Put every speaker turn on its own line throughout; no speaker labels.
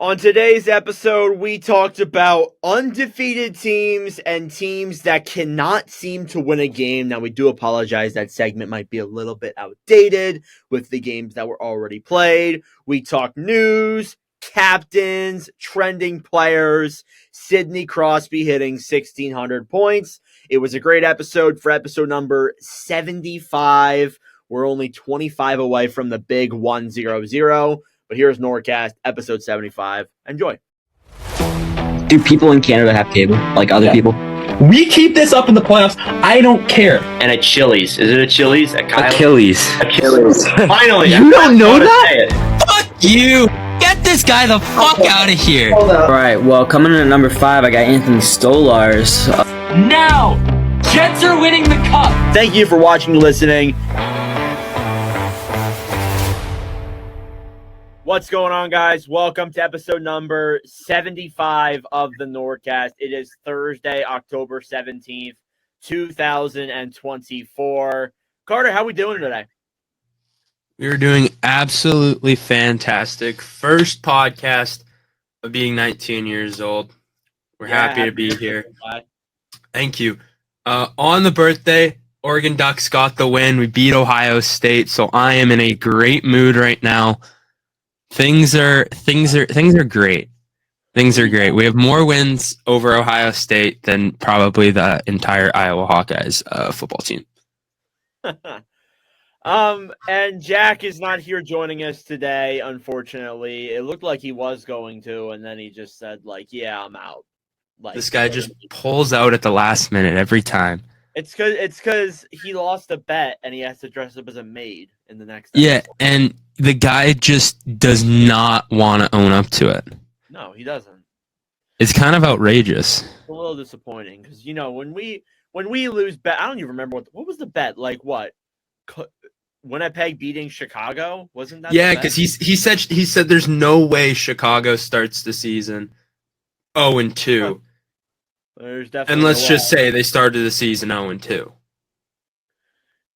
On today's episode, we talked about undefeated teams and teams that cannot seem to win a game. Now, we do apologize. That segment might be a little bit outdated with the games that were already played. We talked news, captains, trending players, Sidney Crosby hitting 1,600 points. It was a great episode for episode number 75. We're only 25 away from the big 100. But here's Nordcast, episode 75. Enjoy.
Do people in Canada have cable, like other people?
We keep this up in the playoffs. I don't care.
And at Chili's. Is it a Chili's? At Kyle's?
Achilles.
Finally.
You don't know that?
Fuck you! Get this guy the fuck out of here!
Alright, well, coming in at number 5, I got Anthony Stolars.
Now! Jets are winning the cup!
Thank you for watching and listening. What's going on, guys? Welcome to episode number 75 of the Nordcast. It is Thursday, October 17th, 2024. Carter, how we doing today?
We're doing absolutely fantastic. First podcast of being 19 years old. We're happy to be here. Thank you. On the birthday, Oregon Ducks got the win. We beat Ohio State, so I am in a great mood right now. Things are great. Things are great. We have more wins over Ohio State than probably the entire Iowa Hawkeyes football team.
And Jack is not here joining us today, unfortunately. It looked like he was going to, and then he just said, yeah, I'm out.
This guy just pulls out at the last minute every time.
It's because he lost a bet, and he has to dress up as a maid in the next
episode. Yeah,
and
the guy just does not want to own up to it.
No, he doesn't.
It's kind of outrageous.
It's a little disappointing because when we lose bet, I don't even remember what was the bet. Winnipeg beating Chicago, wasn't that?
Yeah, because he said there's no way Chicago starts the season 0-2.
There's definitely
and let's just say they started the season 0-2.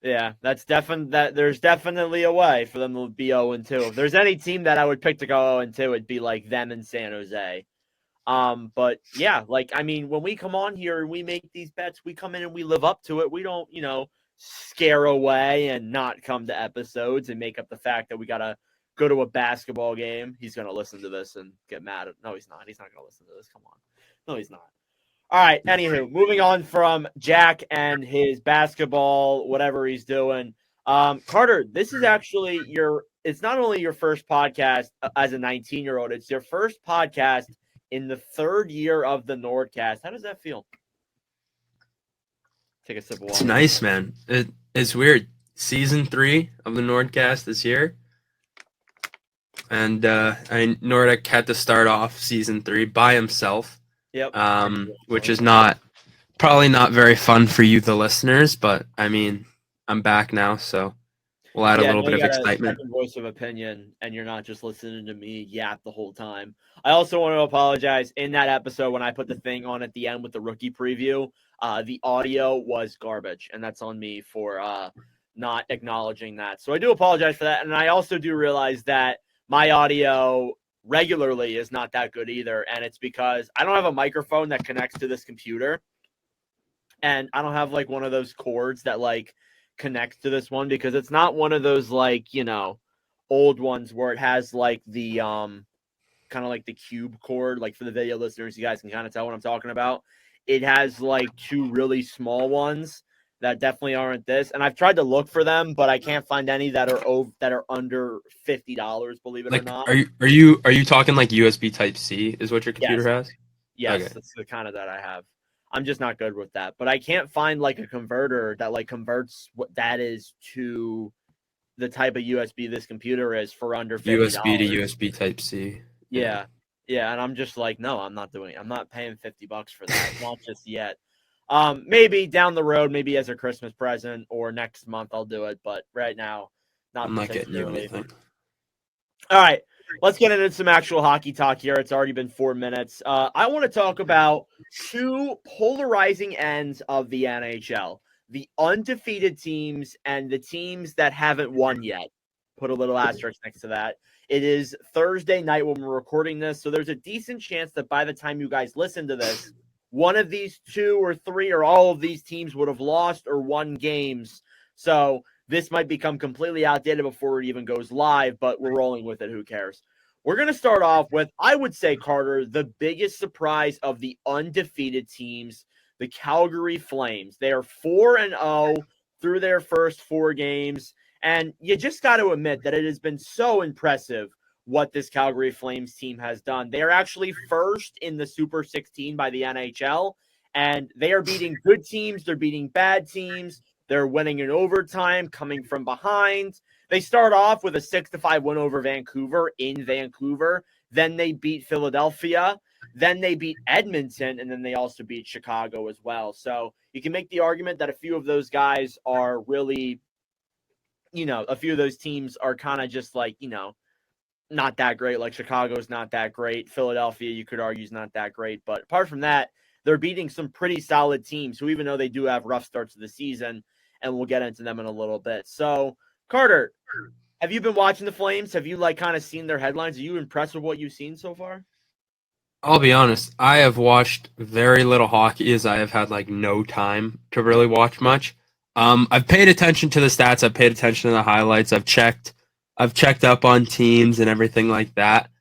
Yeah, there's definitely a way for them to be 0-2. If there's any team that I would pick to go 0-2, it'd be like them in San Jose. But yeah, when we come on here and we make these bets, we come in and we live up to it. We don't, scare away and not come to episodes and make up the fact that we gotta go to a basketball game. He's gonna listen to this and get mad at. No, he's not. He's not gonna listen to this. Come on. No, he's not. All right, anywho, moving on from Jack and his basketball, whatever he's doing. Carter, this is actually it's not only your first podcast as a 19-year-old, it's your first podcast in the third year of the Nordcast. How does that feel? Take a sip of water.
It's nice, man. It's weird. Season 3 of the Nordcast this year. And Nordic had to start off season 3 by himself.
Yep.
Which is probably not very fun for you, the listeners, but I'm back now, so we'll add a little bit of excitement.
Voice of opinion, and you're not just listening to me yap the whole time. I also want to apologize. In that episode, when I put the thing on at the end with the rookie preview, the audio was garbage, and that's on me for not acknowledging that. So I do apologize for that, and I also do realize that my audio regularly is not that good either, and it's because I don't have a microphone that connects to this computer, and I don't have one of those cords that connects to this one, because it's not one of those old ones where it has the kind of the cube cord. For the video listeners, you guys can kind of tell what I'm talking about. It has 2 really small ones that definitely aren't this, and I've tried to look for them, but I can't find any that are under $50. Believe it or not.
Are you talking USB Type C? Is what your computer has?
Yes,
okay.
That's the kind of that I have. I'm just not good with that, but I can't find a converter that converts what that is to the type of USB this computer is for under $50.
USB to USB Type C.
Yeah, and I'm just no, I'm not doing it. I'm not paying $50 for that. Not just yet. Maybe down the road, maybe as a Christmas present or next month I'll do it, but right now,
I'm not getting you anything.
All right, let's get into some actual hockey talk here. It's already been 4 minutes. I want to talk about 2 polarizing ends of the NHL: the undefeated teams and the teams that haven't won yet. Put a little asterisk next to that. It is Thursday night when we're recording this, so there's a decent chance that by the time you guys listen to this, one of these two or three or all of these teams would have lost or won games. So this might become completely outdated before it even goes live, but we're rolling with it. Who cares? We're going to start off with, I would say, Carter, the biggest surprise of the undefeated teams, the Calgary Flames. They are 4-0 through their first 4 games, and you just got to admit that it has been so impressive what this Calgary Flames team has done. They are actually first in the Super 16 by the NHL, and they are beating good teams. They're beating bad teams. They're winning in overtime, coming from behind. They start off with a 6-5 win over Vancouver in Vancouver. Then they beat Philadelphia. Then they beat Edmonton, and then they also beat Chicago as well. So you can make the argument that a few of those guys are really, a few of those teams are kind of just like, not that great. Like Chicago's not that great. Philadelphia, you could argue, is not that great. But apart from that, they're beating some pretty solid teams who, even though they do have rough starts to the season, and we'll get into them in a little bit. So, Carter, have you been watching the Flames? Have you kind of seen their headlines? Are you impressed with what you've seen so far?
I'll be honest. I have watched very little hockey as I have had no time to really watch much. I've paid attention to the stats. I've paid attention to the highlights. I've checked up on teams and everything like that.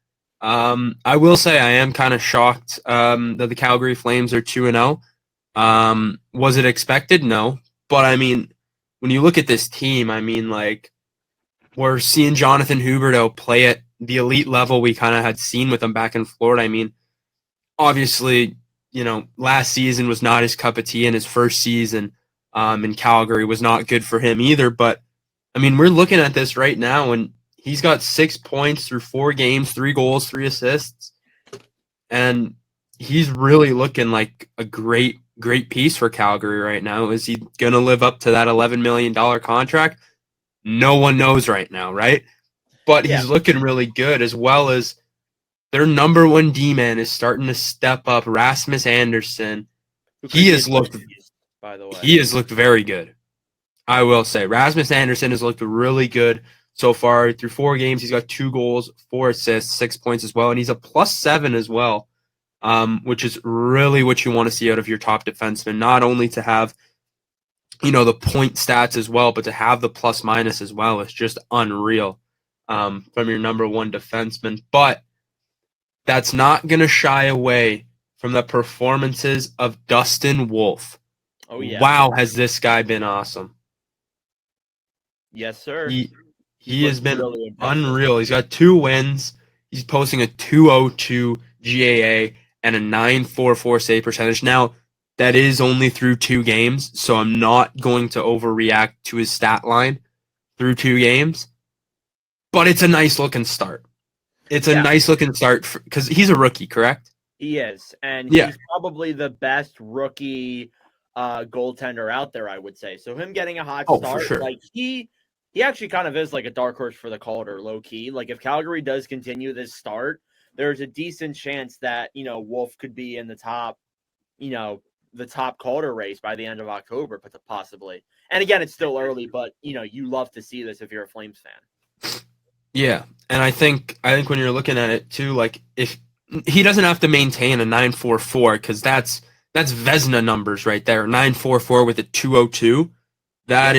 I will say I am kind of shocked that the Calgary Flames are 2-0. Was it expected? No. But, when you look at this team, we're seeing Jonathan Huberdeau play at the elite level we kind of had seen with him back in Florida. Obviously, last season was not his cup of tea, and his first season in Calgary was not good for him either. But, we're looking at this right now, and he's got 6 points through 4 games, 3 goals, 3 assists. And he's really looking like a great piece for Calgary right now. Is he going to live up to that $11 million contract? No one knows right now, right? But he's looking really good, as well as their number 1 D-man is starting to step up. Rasmus Anderson. He has looked,
by the way.
He has looked very good. I will say Rasmus Anderson has looked really good so far. Through 4 games, he's got 2 goals, 4 assists, 6 points as well, and he's a +7 as well, which is really what you want to see out of your top defenseman. Not only to have, the point stats as well, but to have the plus-minus as well is just unreal from your number 1 defenseman. But that's not going to shy away from the performances of Dustin Wolf.
Oh, yeah.
Wow, has this guy been awesome.
Yes, sir.
He has been really unreal. He's got 2 wins. He's posting a .202 GAA and a .944 save percentage. Now, that is only through 2 games, so I'm not going to overreact to his stat line through 2 games. But it's a nice-looking start. It's a nice-looking start because he's a rookie, correct?
He is, and he's probably the best rookie goaltender out there, I would say. So him getting a hot start,
for sure.
He actually kind of is like a dark horse for the Calder, low key. If Calgary does continue this start, there's a decent chance that, Wolf could be in the top, the top Calder race by the end of October, but possibly. And again, it's still early, but you love to see this if you're a Flames fan.
Yeah, and I think when you're looking at it too, if he doesn't have to maintain a .944, because that's Vezina numbers right there. .944 with a .202. That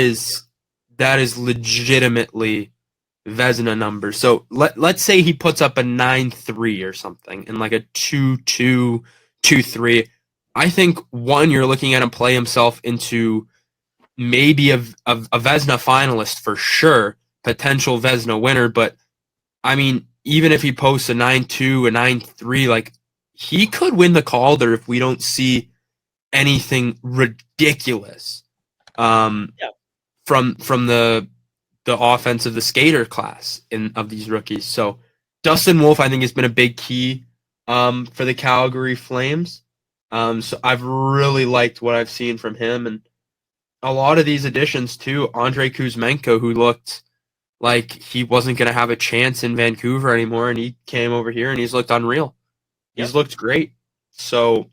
is legitimately Vezina numbers. So let's say he puts up a 9.3 or something and a 2.2, 2.3. I think you're looking at him play himself into maybe a Vezina finalist for sure, potential Vezina winner. But even if he posts a 9.2, a 9.3, he could win the Calder if we don't see anything ridiculous. From the offense of the skater class of these rookies. So Dustin Wolf, I think, has been a big key for the Calgary Flames. So I've really liked what I've seen from him, and a lot of these additions too. Andrei Kuzmenko, who looked like he wasn't going to have a chance in Vancouver anymore, and he came over here and he's looked unreal. He's looked great. So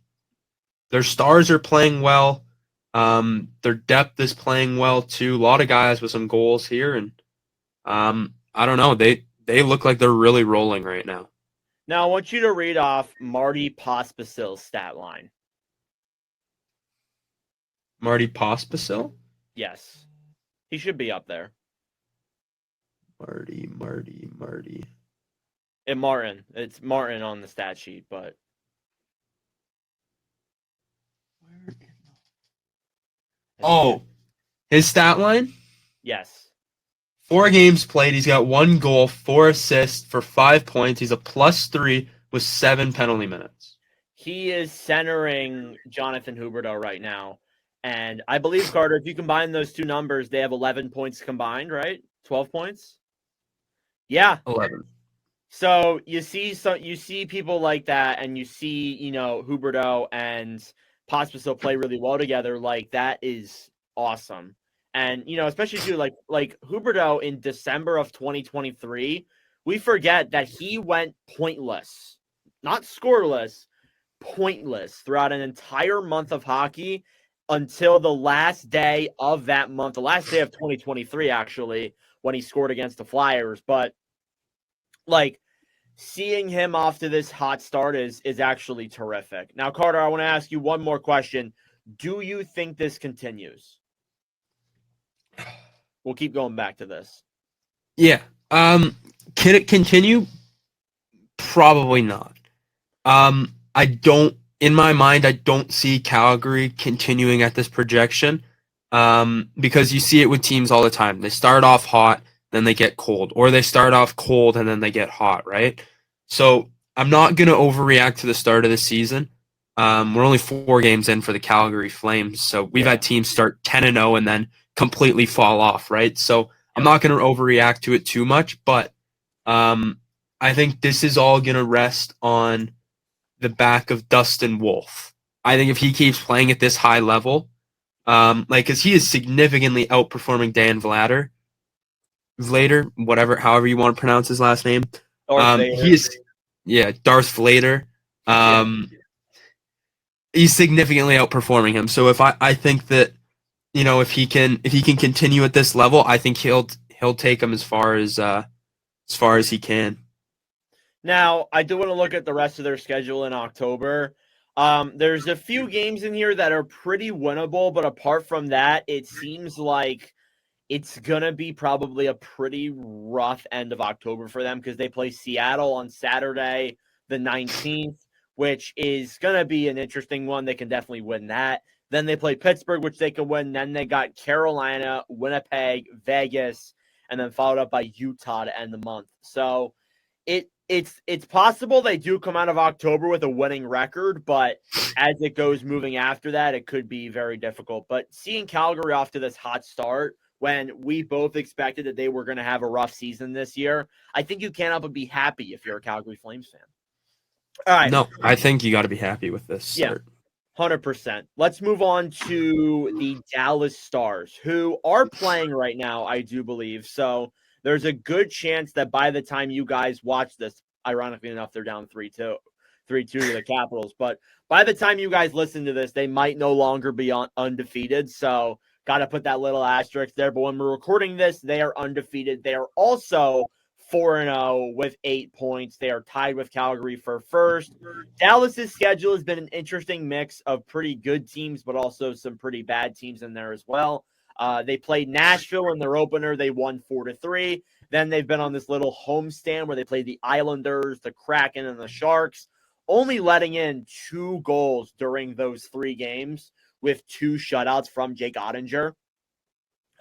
their stars are playing well. Their depth is playing well too. A lot of guys with some goals here, and I don't know. they look like they're really rolling right now.
Now I want you to read off Marty Pospisil's stat line.
Marty Pospisil?
Yes. He should be up there.
Marty.
And Martin. It's Martin on the stat sheet, but
Oh, his stat line?
yes.
4 games played. He's got 1 goal, 4 assists for 5 points. He's a +3 with 7 penalty minutes.
He is centering Jonathan Huberdeau right now. And I believe, Carter, if you combine those two numbers, they have 11 points combined, right? 12 points? Yeah.
11.
So you see people like that, and you see, Huberdeau and Pospisil play really well together. Like, that is awesome. And, especially too, like Huberdeau in December of 2023, we forget that he went pointless, not scoreless, pointless throughout an entire month of hockey until the last day of that month, the last day of 2023, actually, when he scored against the Flyers. But, like, seeing him off to this hot start is actually terrific. Now, Carter, I want to ask you one more question. Do you think this continues? We'll keep going back to this.
Yeah. Can it continue? Probably not. In my mind, I don't see Calgary continuing at this projection. Because you see it with teams all the time. They start off hot, then they get cold, or they start off cold and then they get hot, right? So I'm not going to overreact to the start of the season. We're only 4 games in for the Calgary Flames, so we've had teams start 10-0 and then completely fall off, right? So I'm not going to overreact to it too much, but I think this is all going to rest on the back of Dustin Wolf. I think if he keeps playing at this high level, because he is significantly outperforming Dan Vlader, however you want to pronounce his last name. He is, Darth Vlader. He's significantly outperforming him. So if I think that, if he can continue at this level, I think he'll take him as far as he can.
Now, I do want to look at the rest of their schedule in October. There's a few games in here that are pretty winnable, but apart from that, it seems like it's going to be probably a pretty rough end of October for them because they play Seattle on Saturday, the 19th, which is going to be an interesting one. They can definitely win that. Then they play Pittsburgh, which they can win. Then they got Carolina, Winnipeg, Vegas, and then followed up by Utah to end the month. So it's possible they do come out of October with a winning record, but as it goes moving after that, it could be very difficult. But seeing Calgary off to this hot start when we both expected that they were going to have a rough season this year, I think you can't help but be happy if you're a Calgary Flames fan. All right.
No, I think you got to be happy with this start.
100%. Let's move on to the Dallas Stars, who are playing right now, I do believe. So there's a good chance that by the time you guys watch this, ironically enough, they're down 3-2 to the Capitals. But by the time you guys listen to this, they might no longer be undefeated. So got to put that little asterisk there. But when we're recording this, they are undefeated. They are also 4-0 with 8 points. They are tied with Calgary for first. Dallas's schedule has been an interesting mix of pretty good teams, but also some pretty bad teams in there as well. They played Nashville in their opener. They won 4-3. Then they've been on this little homestand where they played the Islanders, the Kraken, and the Sharks, only letting in 2 goals during those 3 games with 2 shutouts from Jake Ottinger.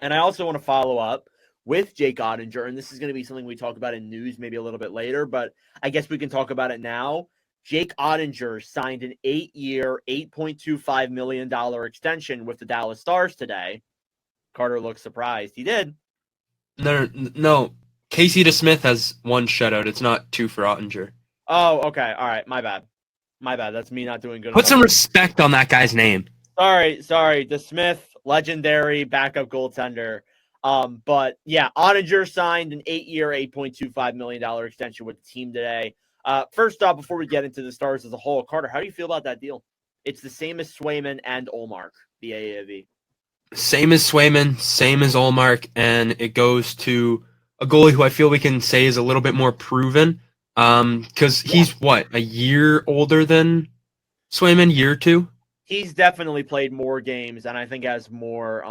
And I also want to follow up with Jake Ottinger, and this is going to be something we talk about in news maybe a little bit later, but I guess we can talk about it now. Jake Ottinger signed an 8-year, $8.25 million extension with the Dallas Stars today. Carter looks surprised. He did.
No. Casey DeSmith has 1 shutout. It's not 2 for Ottinger.
Oh, okay. All right. My bad. That's me not doing good.
Put some respect on that guy's name.
Sorry. DeSmith, legendary backup goaltender. But yeah, Ottinger signed an 8-year, $8.25 million extension with the team today. First off, before we get into the Stars as a whole, Carter, how do you feel about that deal? It's the same as Swayman and Ullmark, the AAV.
Same as Swayman, same as Ullmark, and it goes to a goalie who I feel we can say is a little bit more proven. Because he's what, a year older than Swayman, year or two?
He's definitely played more games, and I think has more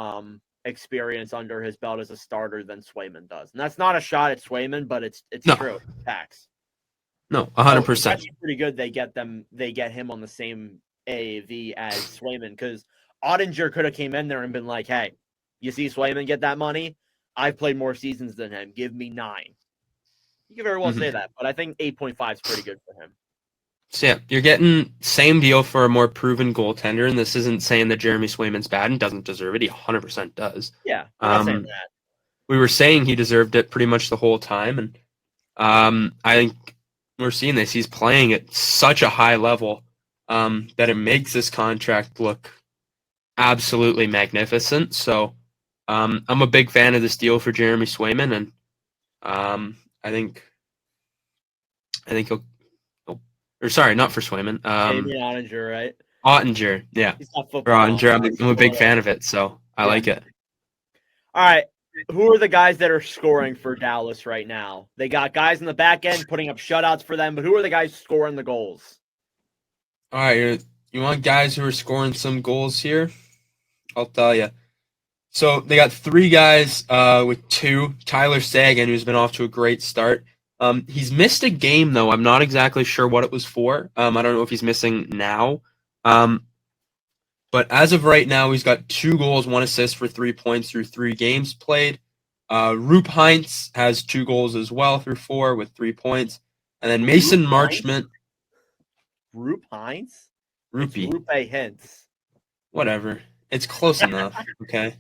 experience under his belt as a starter than Swayman does. And that's not a shot at Swayman, but it's
No.
true. It's facts.
No,
So
100%.
it's actually pretty good they get him on the same AAV as Swayman, because Ottinger could have came in there and been like, hey, you see Swayman get that money? I've played more seasons than him. Give me 9. You can very well say that, but I think 8.5 is pretty good for him.
So yeah, you're getting same deal for a more proven goaltender, and this isn't saying that Jeremy Swayman's bad and doesn't deserve it. He 100% does.
Yeah, I'm not saying that.
We were saying he deserved it pretty much the whole time, and I think we're seeing this. He's playing at such a high level that it makes this contract look absolutely magnificent. So I'm a big fan of this deal for Jeremy Swayman, and I think he'll. Or sorry, not for Swayman.
Maybe Ottinger, right?
Ottinger, yeah.
He's not
For
football.
Ottinger, I'm a big fan of it, so I like it.
All right. Who are the guys that are scoring for Dallas right now? They got guys in the back end putting up shutouts for them, but who are the guys scoring the goals?
All right, you want guys who are scoring some goals here? I'll tell you. So they got 3 guys with 2. Tyler Seguin, who's been off to a great start. He's missed a game, though. I'm not exactly sure what it was for. I don't know if he's missing now. But as of right now, he's got 2 goals, 1 assist for 3 points through 3 games played. Roop Heinz has 2 goals as well through 4 with 3 points. And then Mason Marchment.
Roop Heinz?
Rupee.
Rupe Hintz.
Whatever. It's close enough, okay?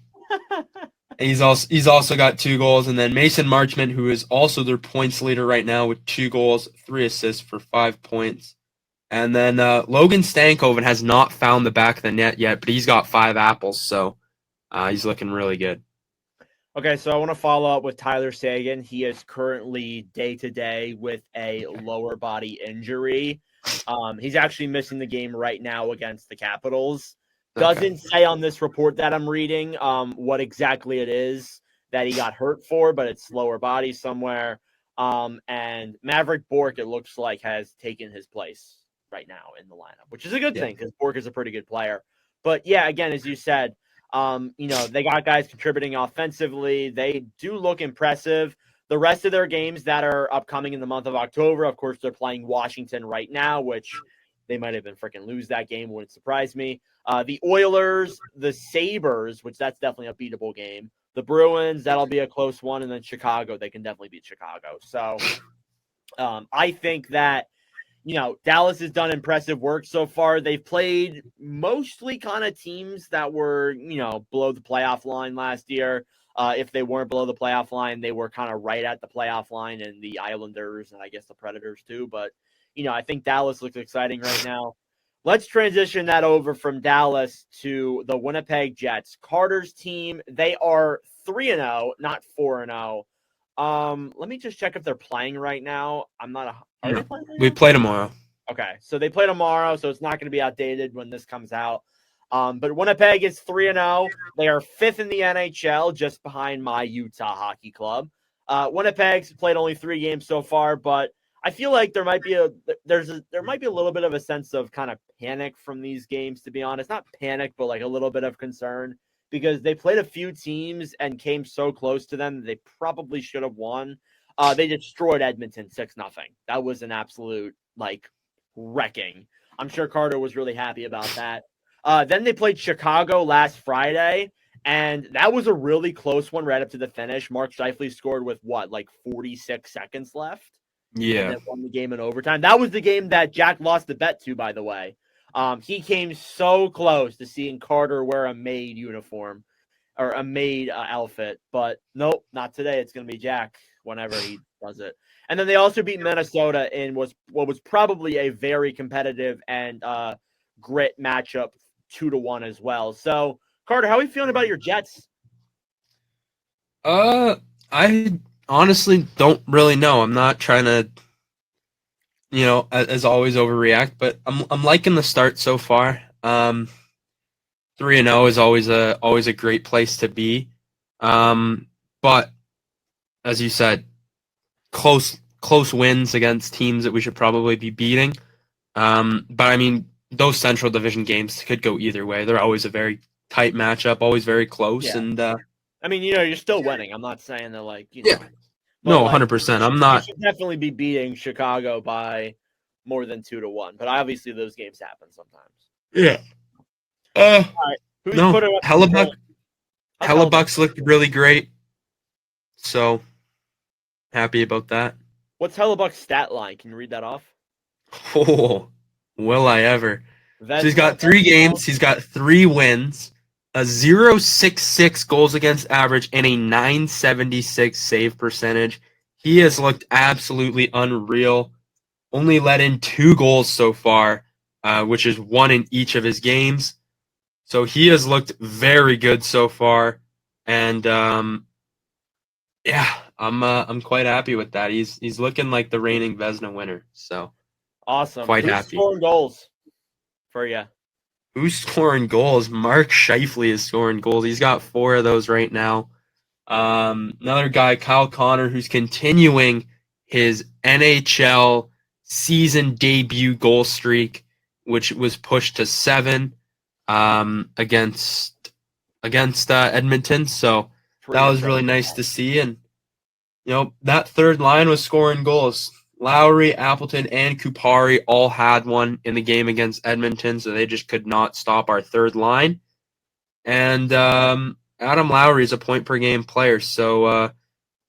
And he's also got 2 goals, and then Mason Marchment, who is also their points leader right now with 2 goals, 3 assists for 5 points. And then Logan Stankoven has not found the back of the net yet, but he's got 5 apples, so he's looking really good.
Okay, so I want to follow up with Tyler Seguin. He is currently day-to-day with a lower body injury. He's actually missing the game right now against the Capitals. Doesn't say on this report that I'm reading what exactly it is that he got hurt for, but it's lower body somewhere. And Maverick Bourque, it looks like, has taken his place right now in the lineup, which is a good thing because Bourque is a pretty good player. But yeah, again, as you said, they got guys contributing offensively. They do look impressive. The rest of their games that are upcoming in the month of October, of course, they're playing Washington right now, which they might even freaking lose that game. Wouldn't surprise me. The Oilers, the Sabres, which that's definitely a beatable game. The Bruins, that'll be a close one. And then Chicago, they can definitely beat Chicago. So I think that, Dallas has done impressive work so far. They've played mostly kind of teams that were, below the playoff line last year. If they weren't below the playoff line, they were kind of right at the playoff line, and the Islanders and I guess the Predators too. But, I think Dallas looks exciting right now. Let's transition that over from Dallas to the Winnipeg Jets. Carter's team, they are 3-0, not 4-0. Let me just check if they're playing right now. Are they playing right
We
now?
play tomorrow.
Okay, so they play tomorrow, so it's not going to be outdated when this comes out. But Winnipeg is 3-0. They are 5th in the NHL, just behind my Utah Hockey Club. Winnipeg's played only 3 games so far, but I feel like there might be a little bit of a sense of kind of panic from these games, to be honest. Not panic, but like a little bit of concern because they played a few teams and came so close to them they probably should have won. They destroyed Edmonton 6-0. That was an absolute wrecking. I'm sure Carter was really happy about that. Then they played Chicago last Friday, and that was a really close one right up to the finish. Mark Scheifele scored with 46 seconds left.
Yeah.
And then won the game in overtime. That was the game that Jack lost the bet to, by the way. He came so close to seeing Carter wear a maid uniform or a maid outfit, but nope, not today. It's going to be Jack whenever he does it. And then they also beat Minnesota in what was probably a very competitive and grit matchup, 2-1 as well. So, Carter, how are you feeling about your Jets?
I honestly don't really know. I'm not trying to, as always, overreact, but I'm liking the start so far. 3-0 is always a great place to be. But as you said, close wins against teams that we should probably be beating. But I mean, those Central Division games could go either way. They're always a very tight matchup, always very close.
Yeah.
And
I mean, you're still winning. I'm not saying that, like, you know.
yeah,
but,
no,
like,
100%. I'm
You
not.
should definitely be beating Chicago by more than 2-1. But obviously, those games happen sometimes.
Yeah.
Who's
No,
put it up?
Hellebuck's looked really great. So happy about that.
What's Hellebuck's stat line? Can you read that off?
Oh, will I ever? So he's
Vezina,
got 3 games. He's got 3 wins, a 0.66 goals against average, and a 976 save percentage. He has looked absolutely unreal. Only let in 2 goals so far, which is 1 in each of his games. So he has looked very good so far, and yeah, I'm quite happy with that. He's looking like the reigning Vezina winner. So
awesome.
Quite
Who's
happy.
scoring goals for you?
who's scoring goals? Mark Scheifele is scoring goals. He's got 4 of those right now. Another guy, Kyle Connor, who's continuing his NHL season debut goal streak, which was pushed to 7 against Edmonton. So that was really nice to see. And that third line was scoring goals. Lowry, Appleton, and Kupari all had one in the game against Edmonton, so they just could not stop our third line. And Adam Lowry is a point-per-game player. So,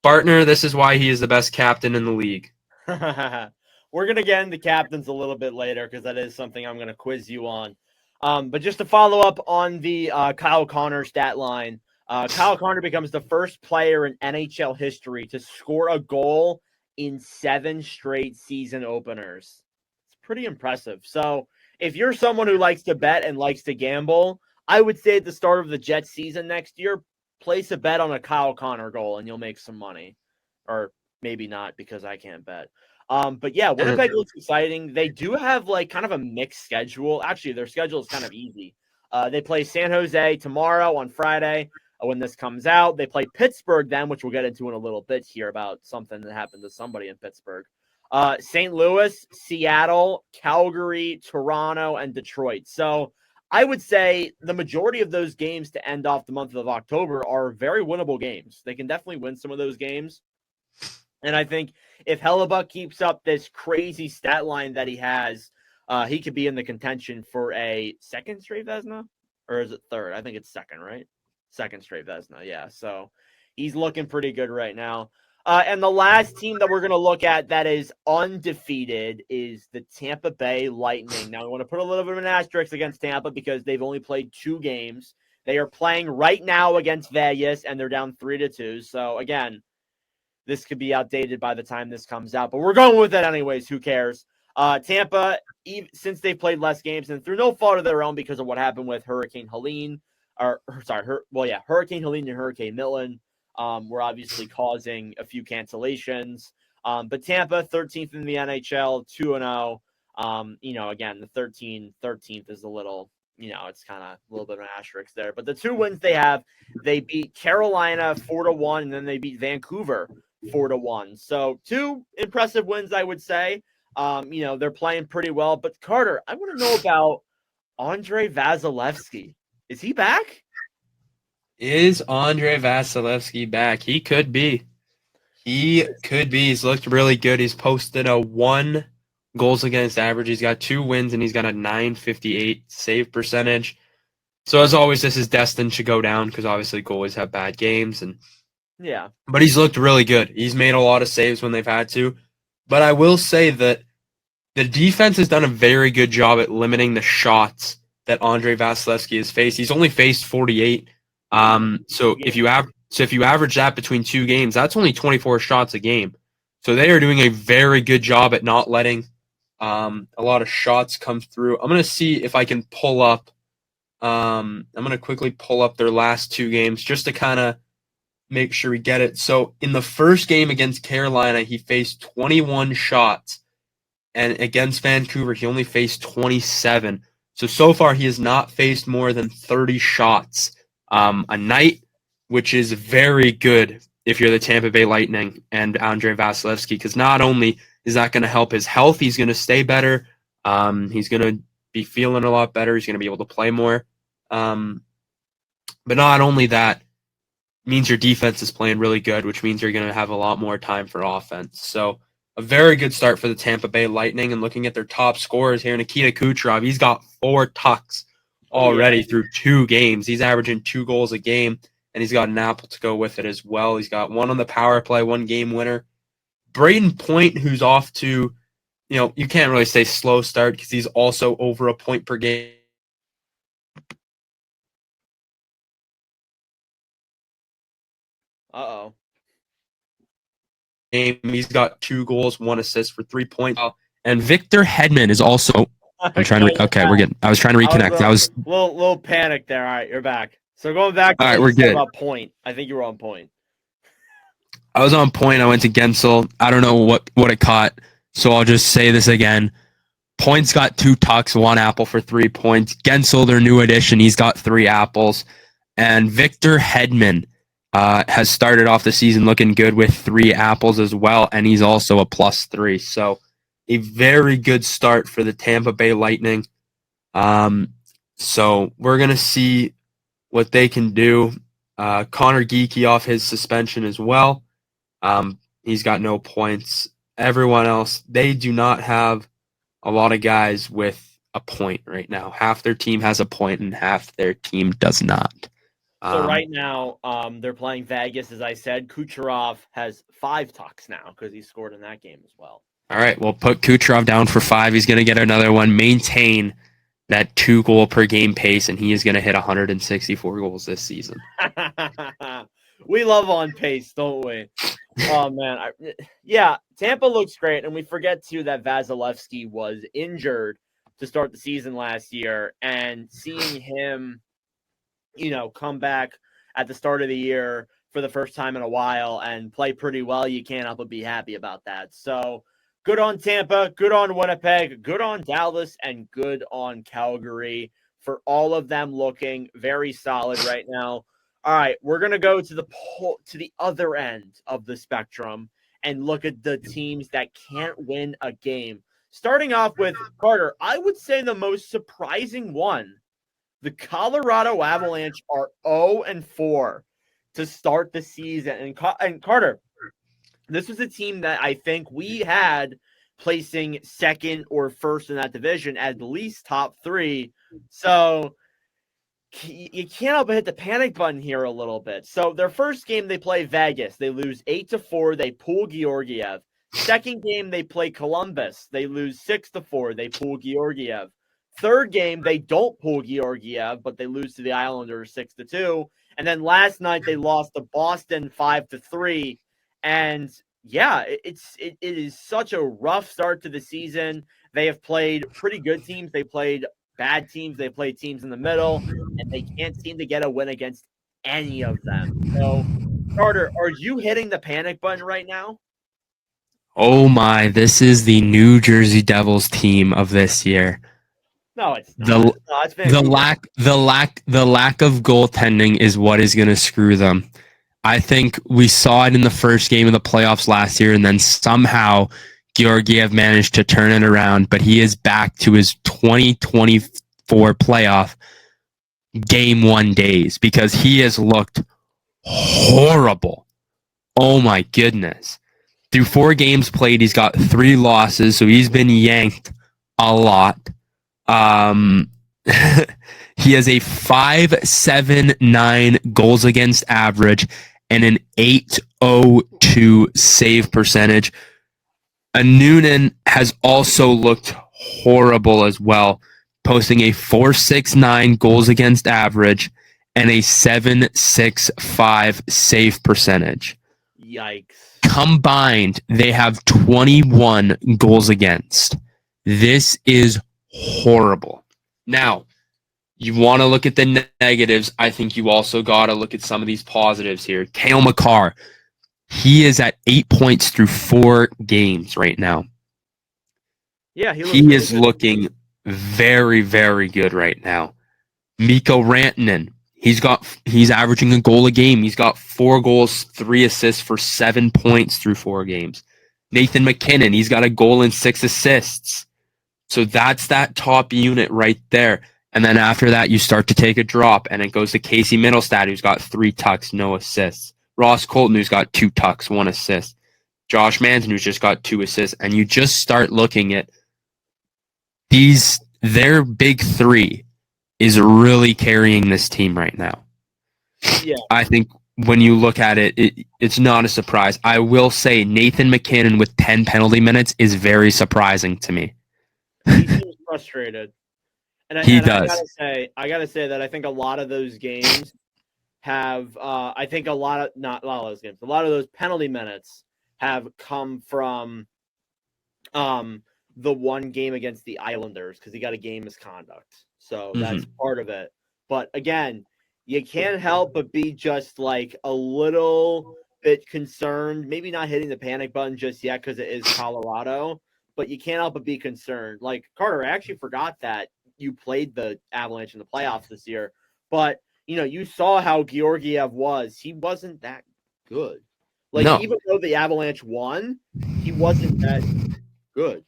Bartner, this is why he is the best captain in the league.
We're going to get into captains a little bit later because that is something I'm going to quiz you on. But just to follow up on the Kyle Connor stat line, Kyle Connor becomes the first player in NHL history to score a goal in 7 straight season openers. It's pretty impressive. So if you're someone who likes to bet and likes to gamble, I would say at the start of the Jets season next year, place a bet on a Kyle Connor goal and you'll make some money. Or maybe not because I can't bet. But yeah, Winnipeg looks exciting. They do have like kind of a mixed schedule. Actually, their schedule is kind of easy. They play San Jose tomorrow on Friday. When this comes out, they play Pittsburgh then, which we'll get into in a little bit here about something that happened to somebody in Pittsburgh. St. Louis, Seattle, Calgary, Toronto, and Detroit. So I would say the majority of those games to end off the month of October are very winnable games. They can definitely win some of those games. And I think if Hellebuck keeps up this crazy stat line that he has, he could be in the contention for a second straight Vezina. Or is it third? I think it's second, right? Second straight Vezina, yeah. So he's looking pretty good right now. And the last team that we're going to look at that is undefeated is the Tampa Bay Lightning. Now, I want to put a little bit of an asterisk against Tampa because they've only played 2 games. They are playing right now against Vegas, and they're down 3-2. So, again, this could be outdated by the time this comes out. But we're going with it anyways. Who cares? Tampa, since they've played less games, and through no fault of their own because of what happened with Hurricane Helene, Hurricane Helene and Hurricane Milton were obviously causing a few cancellations. But Tampa, 13th in the NHL, 2-0. Again, the 13th is a little, it's kind of a little bit of an asterisk there. But the 2 wins they have, they beat Carolina 4-1, and then they beat Vancouver 4-1. So 2 impressive wins, I would say. They're playing pretty well. But Carter, I want to know about Andrei Vasilevskiy. Is he back?
Is Andrei Vasilevskiy back? He could be. He's looked really good. He's posted a 1 goals against average. He's got 2 wins, and he's got a 958 save percentage. So as always, this is destined to go down because obviously goalies have bad games. But he's looked really good. He's made a lot of saves when they've had to. But I will say that the defense has done a very good job at limiting the shots that Andrei Vasilevskiy has faced. He's only faced 48. If you average that between 2 games, that's only 24 shots a game. So they are doing a very good job at not letting a lot of shots come through. I'm going to see if I can pull up. I'm going to quickly pull up their last 2 games just to kind of make sure we get it. So in the first game against Carolina, he faced 21 shots. And against Vancouver, he only faced 27. So far, he has not faced more than 30 shots a night, which is very good if you're the Tampa Bay Lightning and Andrei Vasilevsky, because not only is that going to help his health, he's going to stay better. He's going to be feeling a lot better. He's going to be able to play more. But not only that, means your defense is playing really good, which means you're going to have a lot more time for offense. So a very good start for the Tampa Bay Lightning. And looking at their top scorers here, Nikita Kucherov, he's got 4 tucks already through 2 games. He's averaging 2 goals a game, and he's got an apple to go with it as well. He's got 1 on the power play, 1 game winner. Braden Point, who's off to, you can't really say slow start because he's also over a point per game.
Uh-oh.
He's got 2 goals, 1 assist for 3 points. And Victor Hedman is also. I'm trying to. Okay, we're good. I was trying to reconnect. I was
a little panic there. All right, you're back. So going back to
all right, we're good.
About Point. I think you were on point.
I was on point. I went to Gensel. I don't know what it caught, so I'll just say this again. Point's got 2 tucks, 1 apple for 3 points. Gensel, their new addition, he's got 3 apples. And Victor Hedman has started off the season looking good with 3 apples as well, and he's also a +3. So a very good start for the Tampa Bay Lightning. So we're going to see what they can do. Connor Geekie off his suspension as well. He's got no points. Everyone else, they do not have a lot of guys with a point right now. Half their team has a point and half their team does not.
So right now, they're playing Vegas, as I said. Kucherov has 5 tucks now because he scored in that game as well.
All right, we'll put Kucherov down for 5. He's going to get another one. Maintain that 2 goal per game pace, and he is going to hit 164 goals this season.
We love on pace, don't we? Oh, man. Tampa looks great, and we forget, too, that Vasilevsky was injured to start the season last year, and seeing him come back at the start of the year for the first time in a while and play pretty well, you can't help but be happy about that. So good on Tampa, good on Winnipeg, good on Dallas, and good on Calgary for all of them looking very solid right now. All right, we're going to go to the other end of the spectrum and look at the teams that can't win a game. Starting off with Carter, I would say the most surprising one. The Colorado Avalanche are 0-4 to start the season. And Carter, this was a team that I think we had placing second or first in that division, at least top 3. So you can't help but hit the panic button here a little bit. So their first game, they play Vegas. They lose 8-4. They pull Georgiev. Second game, they play Columbus. They lose 6-4. They pull Georgiev. Third game, they don't pull Georgiev, but they lose to the Islanders 6-2. And then last night, they lost to Boston 5-3. And it is such a rough start to the season. They have played pretty good teams. They played bad teams. They played teams in the middle, and they can't seem to get a win against any of them. So, Carter, are you hitting the panic button right now?
Oh my, this is the New Jersey Devils team of this year.
No, it's not.
The lack of goaltending is what is going to screw them. I think we saw it in the first game of the playoffs last year, and then somehow Georgiev managed to turn it around, but he is back to his 2024 playoff game 1 days because he has looked horrible. Oh my goodness. Through 4 games played, he's got 3 losses, so he's been yanked a lot. He has a 5.79 goals against average and an 8.02 save percentage. Onnnn has also looked horrible as well, posting a 4.69 goals against average and a 7.65 save percentage.
Yikes.
Combined, they have 21 goals against. This is horrible. Now, you want to look at the negatives. I think you also got to look at some of these positives here. Cale Makar, he is at 8 points through 4 games right now.
Yeah,
he is looking very, very good right now. Mikko Rantanen, He's averaging a goal a game. He's got 4 goals, 3 assists for 7 points through 4 games. Nathan McKinnon, he's got a goal and 6 assists. So that's that top unit right there. And then after that, you start to take a drop, and it goes to Casey Middlestad, who's got 3 tucks, no assists. Ross Colton, who's got 2 tucks, 1 assist. Josh Manson, who's just got 2 assists. And you just start looking at their big 3 is really carrying this team right now.
Yeah.
I think when you look at it, it's not a surprise. I will say Nathan McKinnon with 10 penalty minutes is very surprising to me.
He seems frustrated.
He does.
I gotta say that I think a lot of those games have I think a lot of those penalty minutes have come from the one game against the Islanders because he got a game misconduct. So that's part of it. But again, you can't help but be just like a little bit concerned, maybe not hitting the panic button just yet because it is Colorado, but you can't help but be concerned. Like, Carter, I actually forgot that you played the Avalanche in the playoffs this year, but you saw how Georgiev was. He wasn't that good. Like,
no.
Even though the Avalanche won, he wasn't that good.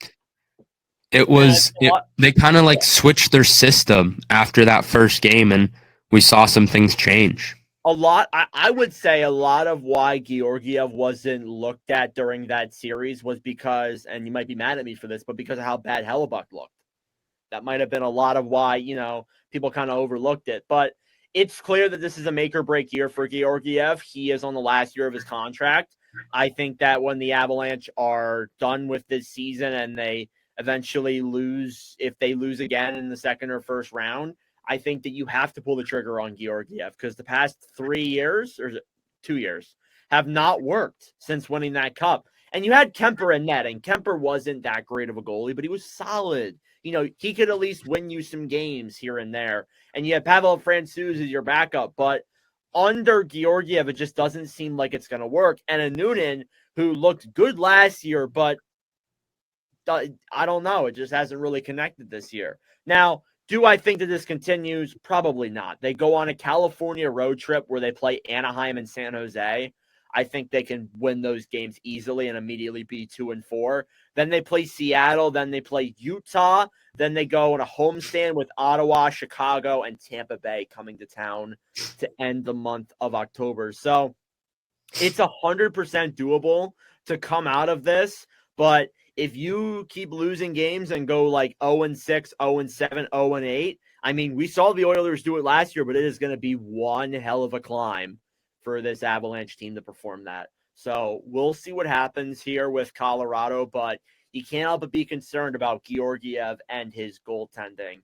They kind of like switched their system after that first game, and we saw some things change.
I would say a lot of why Georgiev wasn't looked at during that series was because, and you might be mad at me for this, but because of how bad Hellebuck looked. That might have been a lot of why, people kind of overlooked it. But it's clear that this is a make or break year for Georgiev. He is on the last year of his contract. I think that when the Avalanche are done with this season and they eventually lose, if they lose again in the second or first round, I think that you have to pull the trigger on Georgiev because the past 3 years or 2 years have not worked since winning that cup. And you had Kemper in net, and Kemper wasn't that great of a goalie, but he was solid. He could at least win you some games here and there. And you have Pavel Francouz as your backup, but under Georgiev, it just doesn't seem like it's going to work. And a Noonan who looked good last year, but I don't know. It just hasn't really connected this year. Now, do I think that this continues? Probably not. They go on a California road trip where they play Anaheim and San Jose. I think they can win those games easily and immediately be 2-4. Then they play Seattle. Then they play Utah. Then they go on a homestand with Ottawa, Chicago, and Tampa Bay coming to town to end the month of October. So it's 100% doable to come out of this. But if you keep losing games and go like 0-6, 0-7, 0-8, I mean, we saw the Oilers do it last year, but it is going to be one hell of a climb for this Avalanche team to perform that. So we'll see what happens here with Colorado, but you can't help but be concerned about Georgiev and his goaltending.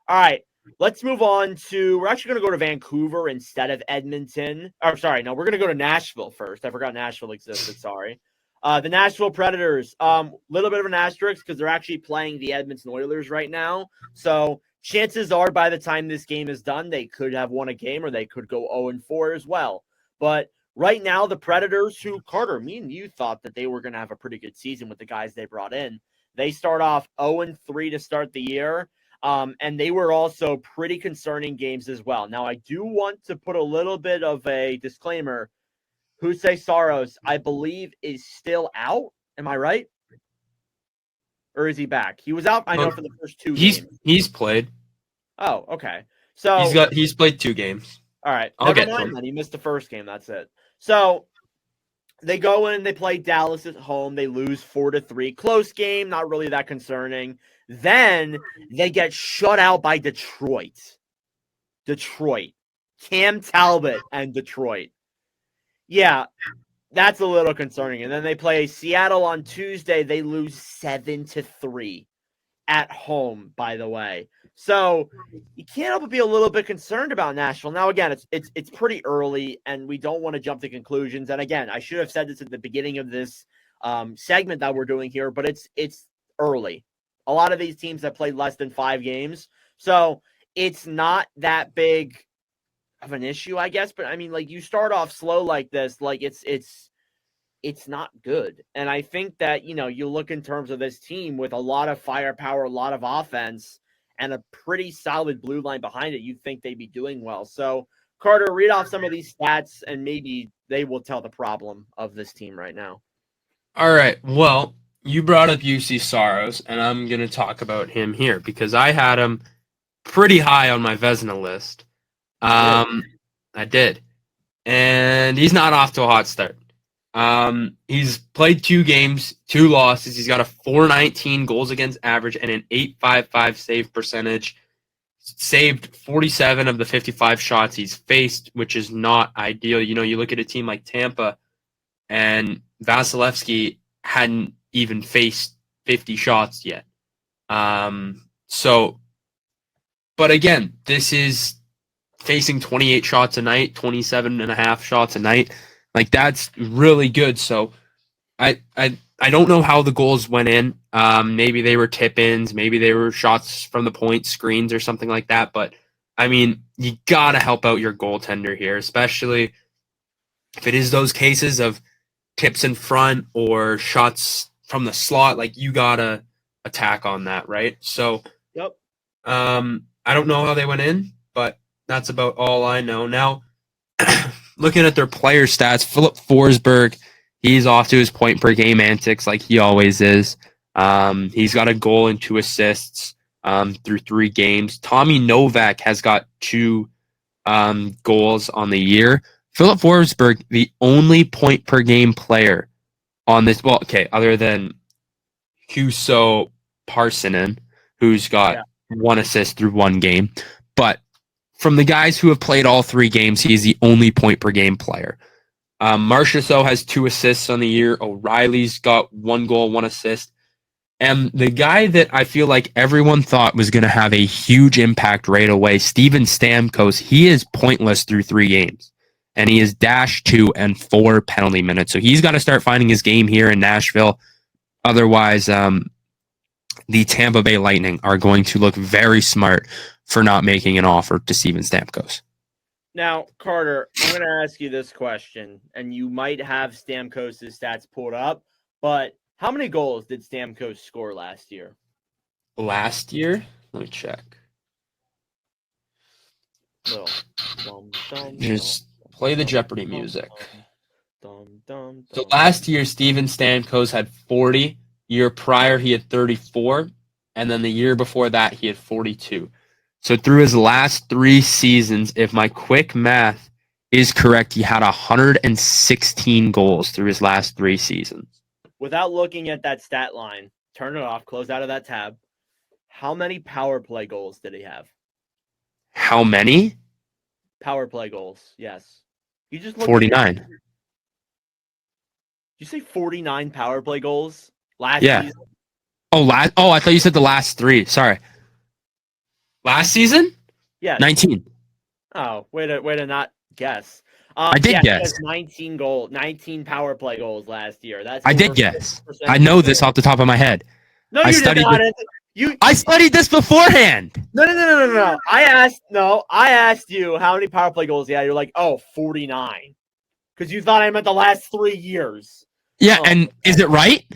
All right, let's move on to, we're actually going to go to Vancouver instead of Edmonton. We're going to go to Nashville first. I forgot Nashville existed, sorry. The Nashville Predators, little bit of an asterisk because they're actually playing the Edmonton Oilers right now. So chances are by the time this game is done, they could have won a game or they could go 0-4 as well. But right now, the Predators, who, Carter, me and you thought that they were going to have a pretty good season with the guys they brought in. They start off 0-3 to start the year, and they were also pretty concerning games as well. Now, I do want to put a little bit of a disclaimer. Jose Saros, I believe, is still out. Am I right? Or is he back? He was out, I know, for the first 2 games.
He's played.
Oh, okay. So
he's played 2 games.
All right.
I'll
Never mind then. He missed the first game. That's it. So they go in, they play Dallas at home. They lose 4-3. Close game, not really that concerning. Then they get shut out by Detroit. Cam Talbot and Detroit. Yeah, that's a little concerning. And then they play Seattle on Tuesday. They lose 7-3 at home, by the way. So you can't help but be a little bit concerned about Nashville. Now, again, it's pretty early, and we don't want to jump to conclusions. And again, I should have said this at the beginning of this segment that we're doing here, but it's early. A lot of these teams have played less than 5 games, so it's not that big of an issue, I guess. But I mean, like, you start off slow like this, like it's not good. And I think that you look in terms of this team with a lot of firepower, a lot of offense, and a pretty solid blue line behind it, you'd think they'd be doing well. So Carter, read off some of these stats, and maybe they will tell the problem of this team right now.
All right. Well, you brought up UC Saros, and I'm going to talk about him here because I had him pretty high on my Vezina list. I did. And he's not off to a hot start. He's played 2 games, 2 losses. He's got a .419 goals against average and an .855 save percentage. Saved 47 of the 55 shots he's faced, which is not ideal. You know, you look at a team like Tampa, and Vasilevsky hadn't even faced 50 shots yet. But again, this is facing 28 shots a night, 27 and a half shots a night. Like, that's really good. So I don't know how the goals went in. Maybe they were tip-ins, maybe they were shots from the point, screens or something like that. But, I mean, you got to help out your goaltender here, especially if it is those cases of tips in front or shots from the slot. Like, you got to attack on that, right? So,
Yep.
I don't know how they went in, but that's about all I know. Now, looking at their player stats, Philip Forsberg, he's off to his point per game antics like he always is. He's got a goal and 2 assists through 3 games. Tommy Novak has got 2 goals on the year. Philip Forsberg, the only point per game player on this. Well, okay, other than Huso Parssinen, who's got 1 assist through 1 game. But from the guys who have played all 3 games, he is the only point per game player. Marchessault has 2 assists on the year. O'Reilly's got 1 goal, 1 assist. And the guy that I feel like everyone thought was going to have a huge impact right away, Steven Stamkos, he is pointless through 3 games. And he is -2 and 4 penalty minutes. So he's got to start finding his game here in Nashville. Otherwise, the Tampa Bay Lightning are going to look very smart for not making an offer to Steven Stamkos.
Now, Carter, I'm going to ask you this question, and you might have Stamkos' stats pulled up, but how many goals did Stamkos score last year?
Last year? Let me check. Just play the Jeopardy music. So last year, Steven Stamkos had 40. Year prior, he had 34. And then the year before that, he had 42. So through his last 3 seasons, if my quick math is correct, he had 116 goals through his last 3 seasons.
Without looking at that stat line, turn it off, close out of that tab. How many power play goals did he have?
How many?
Power play goals, yes. You just
49.
Did you say 49 power play goals last season?
Oh, I thought you said the last 3. Sorry. Last season?
Yeah.
19.
Oh, way to not guess.
I did guess.
19 power play goals last year.
I did guess. I know this off the top of my head.
No, you did not.
I studied this beforehand.
No. I asked you how many power play goals he had. You're like, 49. Because you thought I meant the last 3 years.
Yeah, and is it right?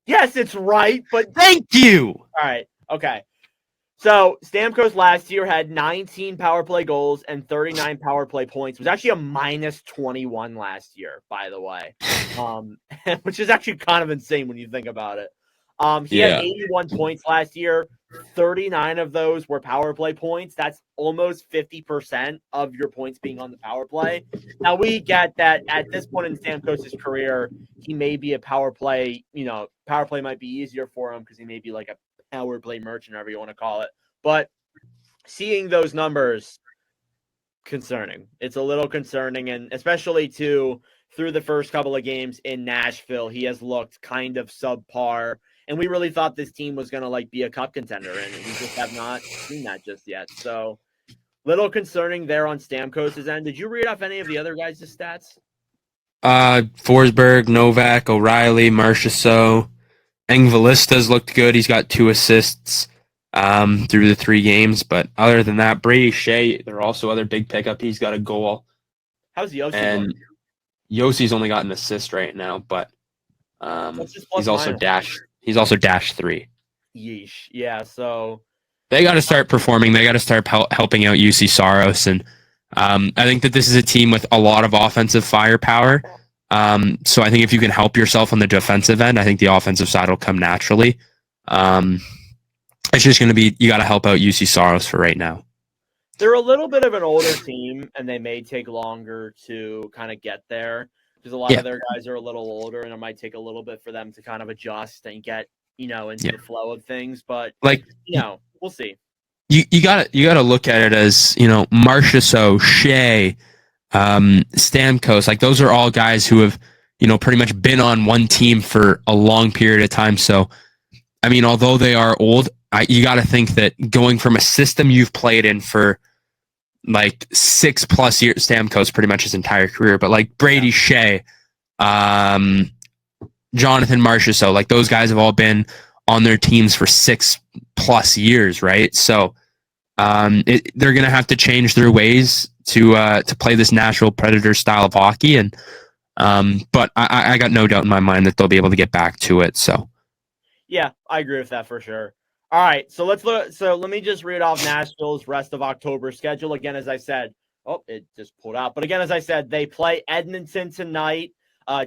Yes, it's right, but
thank you.
All right. Okay. So Stamkos last year had 19 power play goals and 39 power play points. It was actually a -21 last year, by the way, which is actually kind of insane when you think about it. He had 81 points last year. 39 of those were power play points. That's almost 50% of your points being on the power play. Now, we get that at this point in Stamkos' career, he may be a power play. Power play might be easier for him because he may be like a power play merchant, whatever you want to call it. But seeing those numbers, concerning. It's a little concerning, and especially through the first couple of games in Nashville, he has looked kind of subpar. And we really thought this team was going to be a cup contender, and we just have not seen that just yet. So, little concerning there on Stamkos' end. Did you read off any of the other guys' stats?
Forsberg, Novak, O'Reilly, Marchessault, Engvalista's looked good. He's got 2 assists through the 3 games. But other than that, Brady Shea, they're also other big pickup. He's got a goal.
How's Yossi?
And Yossi's only got an assist right now, but he's also dashed. He's also -3.
Yeesh. Yeah, so
they got to start performing. They got to start helping out UC Saros, and I think that this is a team with a lot of offensive firepower. So I think if you can help yourself on the defensive end, I think the offensive side will come naturally. It's just going to be, you got to help out UC Soros for right now.
They're a little bit of an older team, and they may take longer to kind of get there because a lot of their guys are a little older, and it might take a little bit for them to kind of adjust and get, into the flow of things. But, we'll see.
You gotta look at it as, Marchessault, Shea, Stamkos, like those are all guys who have, pretty much been on one team for a long period of time. So, I mean, although they are old, you got to think that going from a system you've played in for like 6+ years, Stamkos pretty much his entire career, but like Brady Shea, Jonathan Marchessault, like those guys have all been on their teams for 6+ years, right? So they're going to have to change their ways to play this natural predator style of hockey, and but I got no doubt in my mind that they'll be able to get back to it. So
yeah, I agree with that for sure. All right, so let's look. So let me just read off Nashville's rest of October schedule again. As I said, it just pulled out. But again, as I said, they play Edmonton tonight.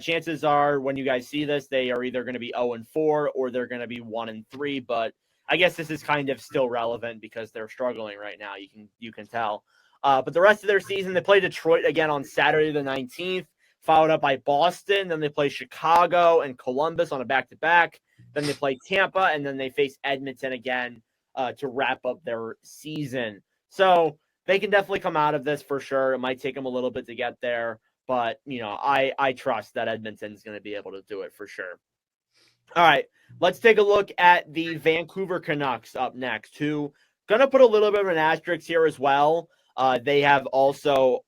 Chances are, when you guys see this, they are either going to be 0-4 or they're going to be 1-3. But I guess this is kind of still relevant because they're struggling right now. You can tell. But the rest of their season, they play Detroit again on Saturday the 19th, followed up by Boston. Then they play Chicago and Columbus on a back-to-back. Then they play Tampa, and then they face Edmonton again to wrap up their season. So they can definitely come out of this for sure. It might take them a little bit to get there, but, I trust that Edmonton is going to be able to do it for sure. All right, let's take a look at the Vancouver Canucks up next, who going to put a little bit of an asterisk here as well. They have also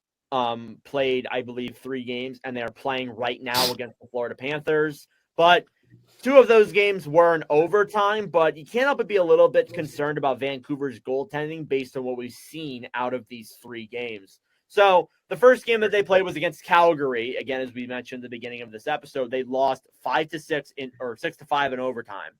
played, I believe, 3 games, and they're playing right now against the Florida Panthers. But 2 of those games were in overtime, but you can't help but be a little bit concerned about Vancouver's goaltending based on what we've seen out of these 3 games. So the first game that they played was against Calgary. Again, as we mentioned at the beginning of this episode, they lost 5-6 or 6-5 in overtime.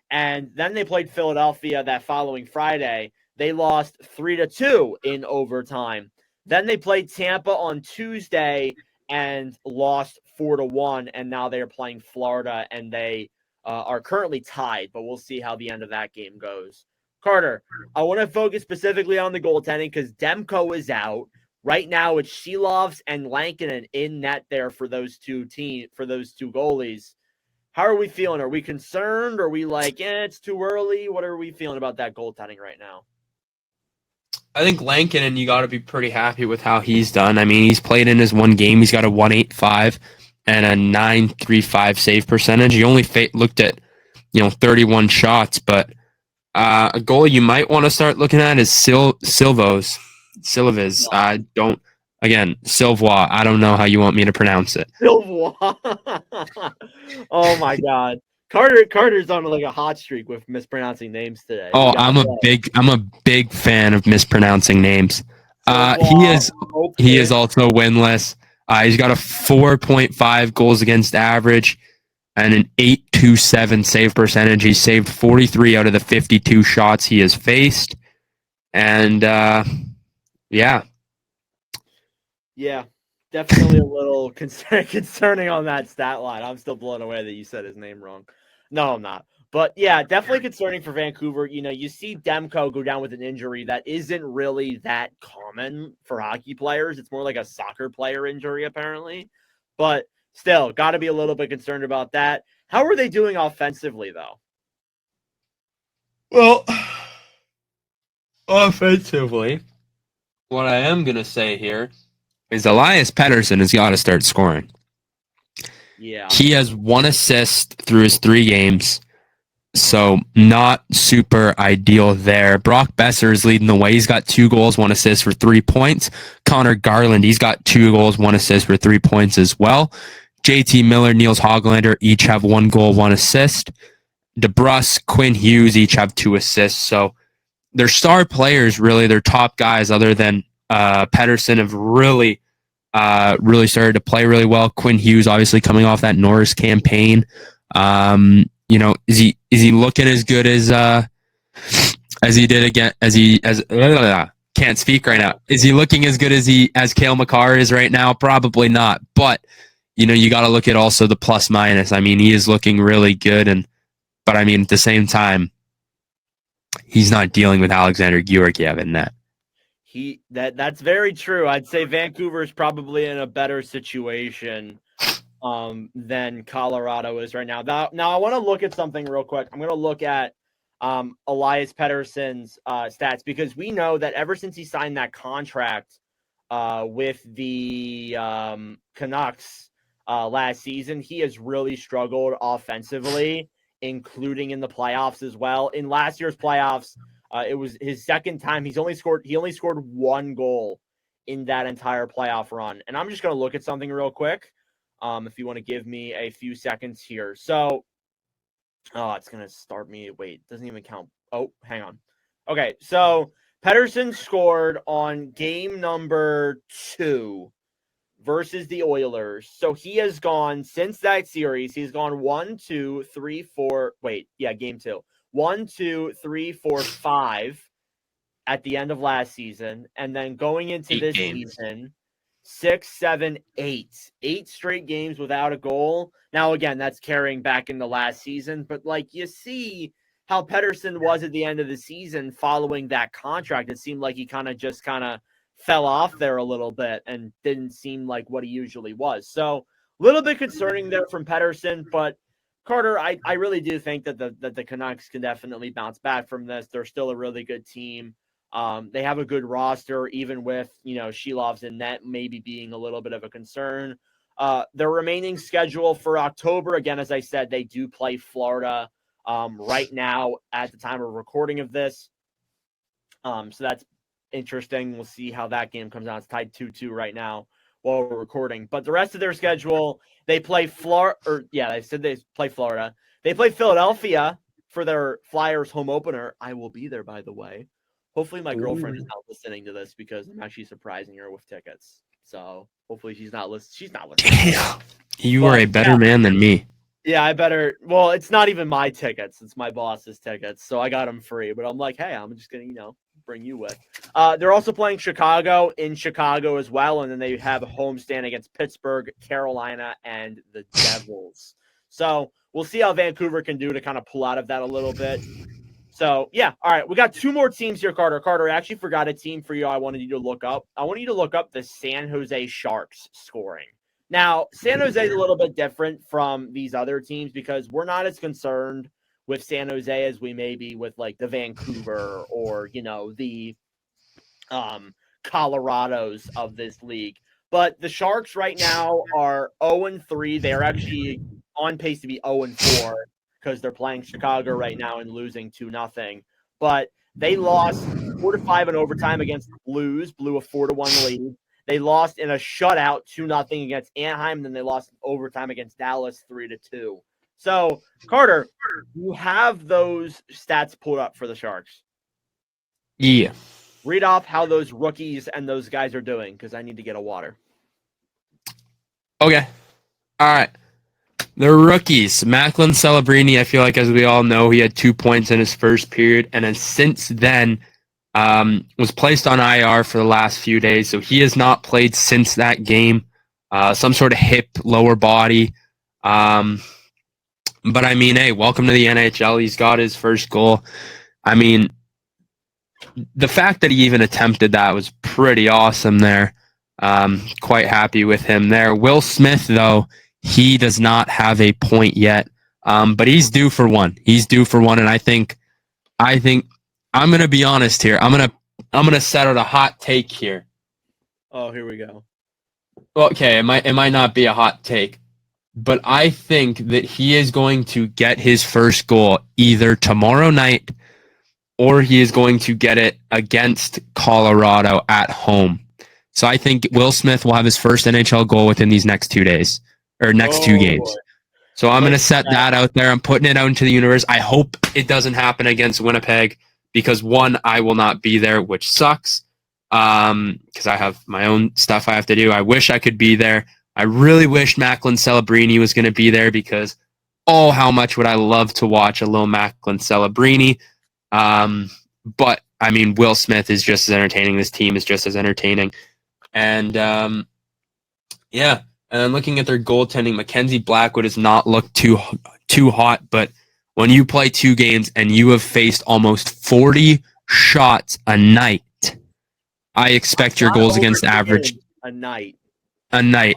And then they played Philadelphia that following Friday. They lost 3-2 in overtime. Then they played Tampa on Tuesday and lost 4-1, and now they are playing Florida, and they are currently tied, but we'll see how the end of that game goes. Carter, I want to focus specifically on the goaltending because Demko is out. Right now, it's Shilovs and Lankinen in net there for those two goalies. How are we feeling? Are we concerned? Are we like, it's too early? What are we feeling about that goaltending right now?
I think Lankinen, you got to be pretty happy with how he's done. I mean, he's played in his 1 game. He's got a 1.85 and a 9.35 save percentage. He only looked at, 31 shots, but a goal you might want to start looking at is Silvos. Silvas. Silvois. I don't know how you want me to pronounce it.
Silvois. Oh my God. Carter's on like a hot streak with mispronouncing names today.
Oh, I'm a big fan of mispronouncing names. He is also winless. He's got a 4.5 goals against average and an 8.27 save percentage. He's saved 43 out of the 52 shots he has faced. And yeah,
definitely a little concerning on that stat line. I'm still blown away that you said his name wrong. No, I'm not. But yeah, definitely concerning for Vancouver. You see Demko go down with an injury that isn't really that common for hockey players. It's more like a soccer player injury, apparently. But still, got to be a little bit concerned about that. How are they doing offensively, though?
Well, offensively, what I am going to say here is Elias Pettersson has got to start scoring.
Yeah.
He has 1 assist through his 3 games, so not super ideal there. Brock Besser is leading the way. He's got 2 goals, 1 assist for 3 points. Connor Garland, he's got 2 goals, 1 assist for 3 points as well. JT Miller, Niels Hoglander each have 1 goal, 1 assist. DeBrusk, Quinn Hughes each have 2 assists. So their star players, really, their top guys other than Pettersson have really started to play really well. Quinn Hughes obviously coming off that Norris campaign. Is he looking as good as he did again as can't speak right now. Is he looking as good as Cale Makar is right now? Probably not. But you got to look at also the plus minus. I mean, he is looking really good, but I mean at the same time, he's not dealing with Alexander Georgiev in that.
That's very true. I'd say Vancouver is probably in a better situation than Colorado is right now. Now I want to look at something real quick. I'm going to look at Elias Pettersson's stats, because we know that ever since he signed that contract with the Canucks last season, he has really struggled offensively, including in the playoffs as well. In last year's playoffs, it was his second time. He only scored one goal in that entire playoff run. And I'm just going to look at something real quick. If you want to give me a few seconds here. So, it's going to start me. Wait, doesn't even count. Oh, hang on. Okay, so Pettersson scored on game number 2 versus the Oilers. So he has gone, since that series, he's gone 1, 2, 3, 4. Wait, yeah, game 2. 1, 2, 3, 4, 5 at the end of last season. And then going into this season, 6, 7, 8. 8 straight games without a goal. Now, again, that's carrying back into last season. But, you see how Pettersson was at the end of the season following that contract. It seemed like he kind of fell off there a little bit and didn't seem like what he usually was. So, a little bit concerning there from Pettersson. But, Carter, I really do think that the Canucks can definitely bounce back from this. They're still a really good team. They have a good roster, even with, Shilov's in net maybe being a little bit of a concern. Their remaining schedule for October, again, as I said, they do play Florida right now at the time of recording of this. So that's interesting. We'll see how that game comes out. It's tied 2-2 right now while we're recording. But the rest of their schedule, they play they said they play Florida. They play Philadelphia for their Flyers home opener. I will be there, by the way. Hopefully my girlfriend is not listening to this, because I'm actually surprising her with tickets. So hopefully she's not listening. She's not listening.
You are a better man than me.
Yeah, I better. Well, it's not even my tickets. It's my boss's tickets. So I got them free. But I'm like, hey, I'm just going to, bring you with. They're also playing Chicago in Chicago as well. And then they have a homestand against Pittsburgh, Carolina, and the Devils. So we'll see how Vancouver can do to kind of pull out of that a little bit. So, yeah. All right. We got 2 more teams here, Carter. Carter, I actually forgot a team for you I wanted you to look up. I wanted you to look up the San Jose Sharks scoring. Now, San Jose is a little bit different from these other teams, because we're not as concerned with San Jose as we may be with, the Vancouver or, the Colorados of this league. But the Sharks right now are 0-3. They're actually on pace to be 0-4. Because they're playing Chicago right now and losing 2-0. But they lost 4-5 in overtime against the Blues, blew a 4-1 lead. They lost in a shutout 2-0 against Anaheim, and then they lost in overtime against Dallas 3-2. So, Carter, you have those stats pulled up for the Sharks.
Yeah.
Read off how those rookies and those guys are doing, because I need to get a water.
Okay. All right. The rookies, Macklin Celebrini, I feel like, as we all know, he had 2 points in his first period, and then since then was placed on IR for the last few days, so he has not played since that game. Some sort of hip, lower body. But, I mean, hey, welcome to the NHL. He's got his first goal. I mean, the fact that he even attempted that was pretty awesome there. Quite happy with him there. Will Smith, though, he does not have a point yet, but he's due for one. And I think I'm gonna be honest here. I'm gonna set out a hot take here.
Oh, here we go.
Okay, it might not be a hot take, but I think that he is going to get his first goal either tomorrow night, or he is going to get it against Colorado at home. So I think Will Smith will have his first NHL goal within these next 2 days. Or next 2 games. Boy. So I'm going to set that out there. I'm putting it out into the universe. I hope it doesn't happen against Winnipeg, because, one, I will not be there, which sucks, because I have my own stuff I have to do. I wish I could be there. I really wish Macklin Celebrini was going to be there, because, how much would I love to watch a little Macklin Celebrini. But I mean, Will Smith is just as entertaining. This team is just as entertaining. And yeah, and looking at their goaltending, Mackenzie Blackwood has not looked too hot, but when you play 2 games and you have faced almost 40 shots a night, I expect your goals against average
a night.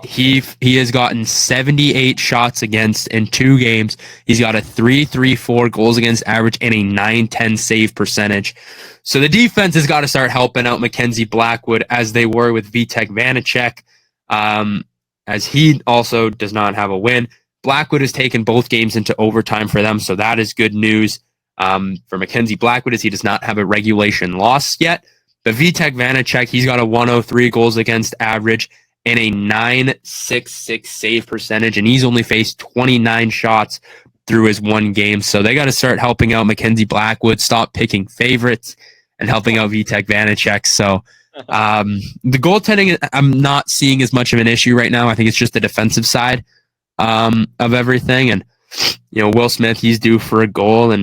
He has gotten 78 shots against in 2 games. He's got a 3.34 goals against average and a 9.10 save percentage. So the defense has got to start helping out Mackenzie Blackwood as they were with Vitek Vanacek, as he also does not have a win. Blackwood has taken both games into overtime for them, so that is good news for Mackenzie Blackwood, as he does not have a regulation loss yet. But Vitek Vanacek, he's got a 103 goals against average and a 9.66 save percentage, and he's only faced 29 shots through his 1 game. So they got to start helping out Mackenzie Blackwood, stop picking favorites, and helping out Vitek Vanacek. So the goaltending, I'm not seeing as much of an issue right now. I think it's just the defensive side of everything. And Will Smith, he's due for a goal,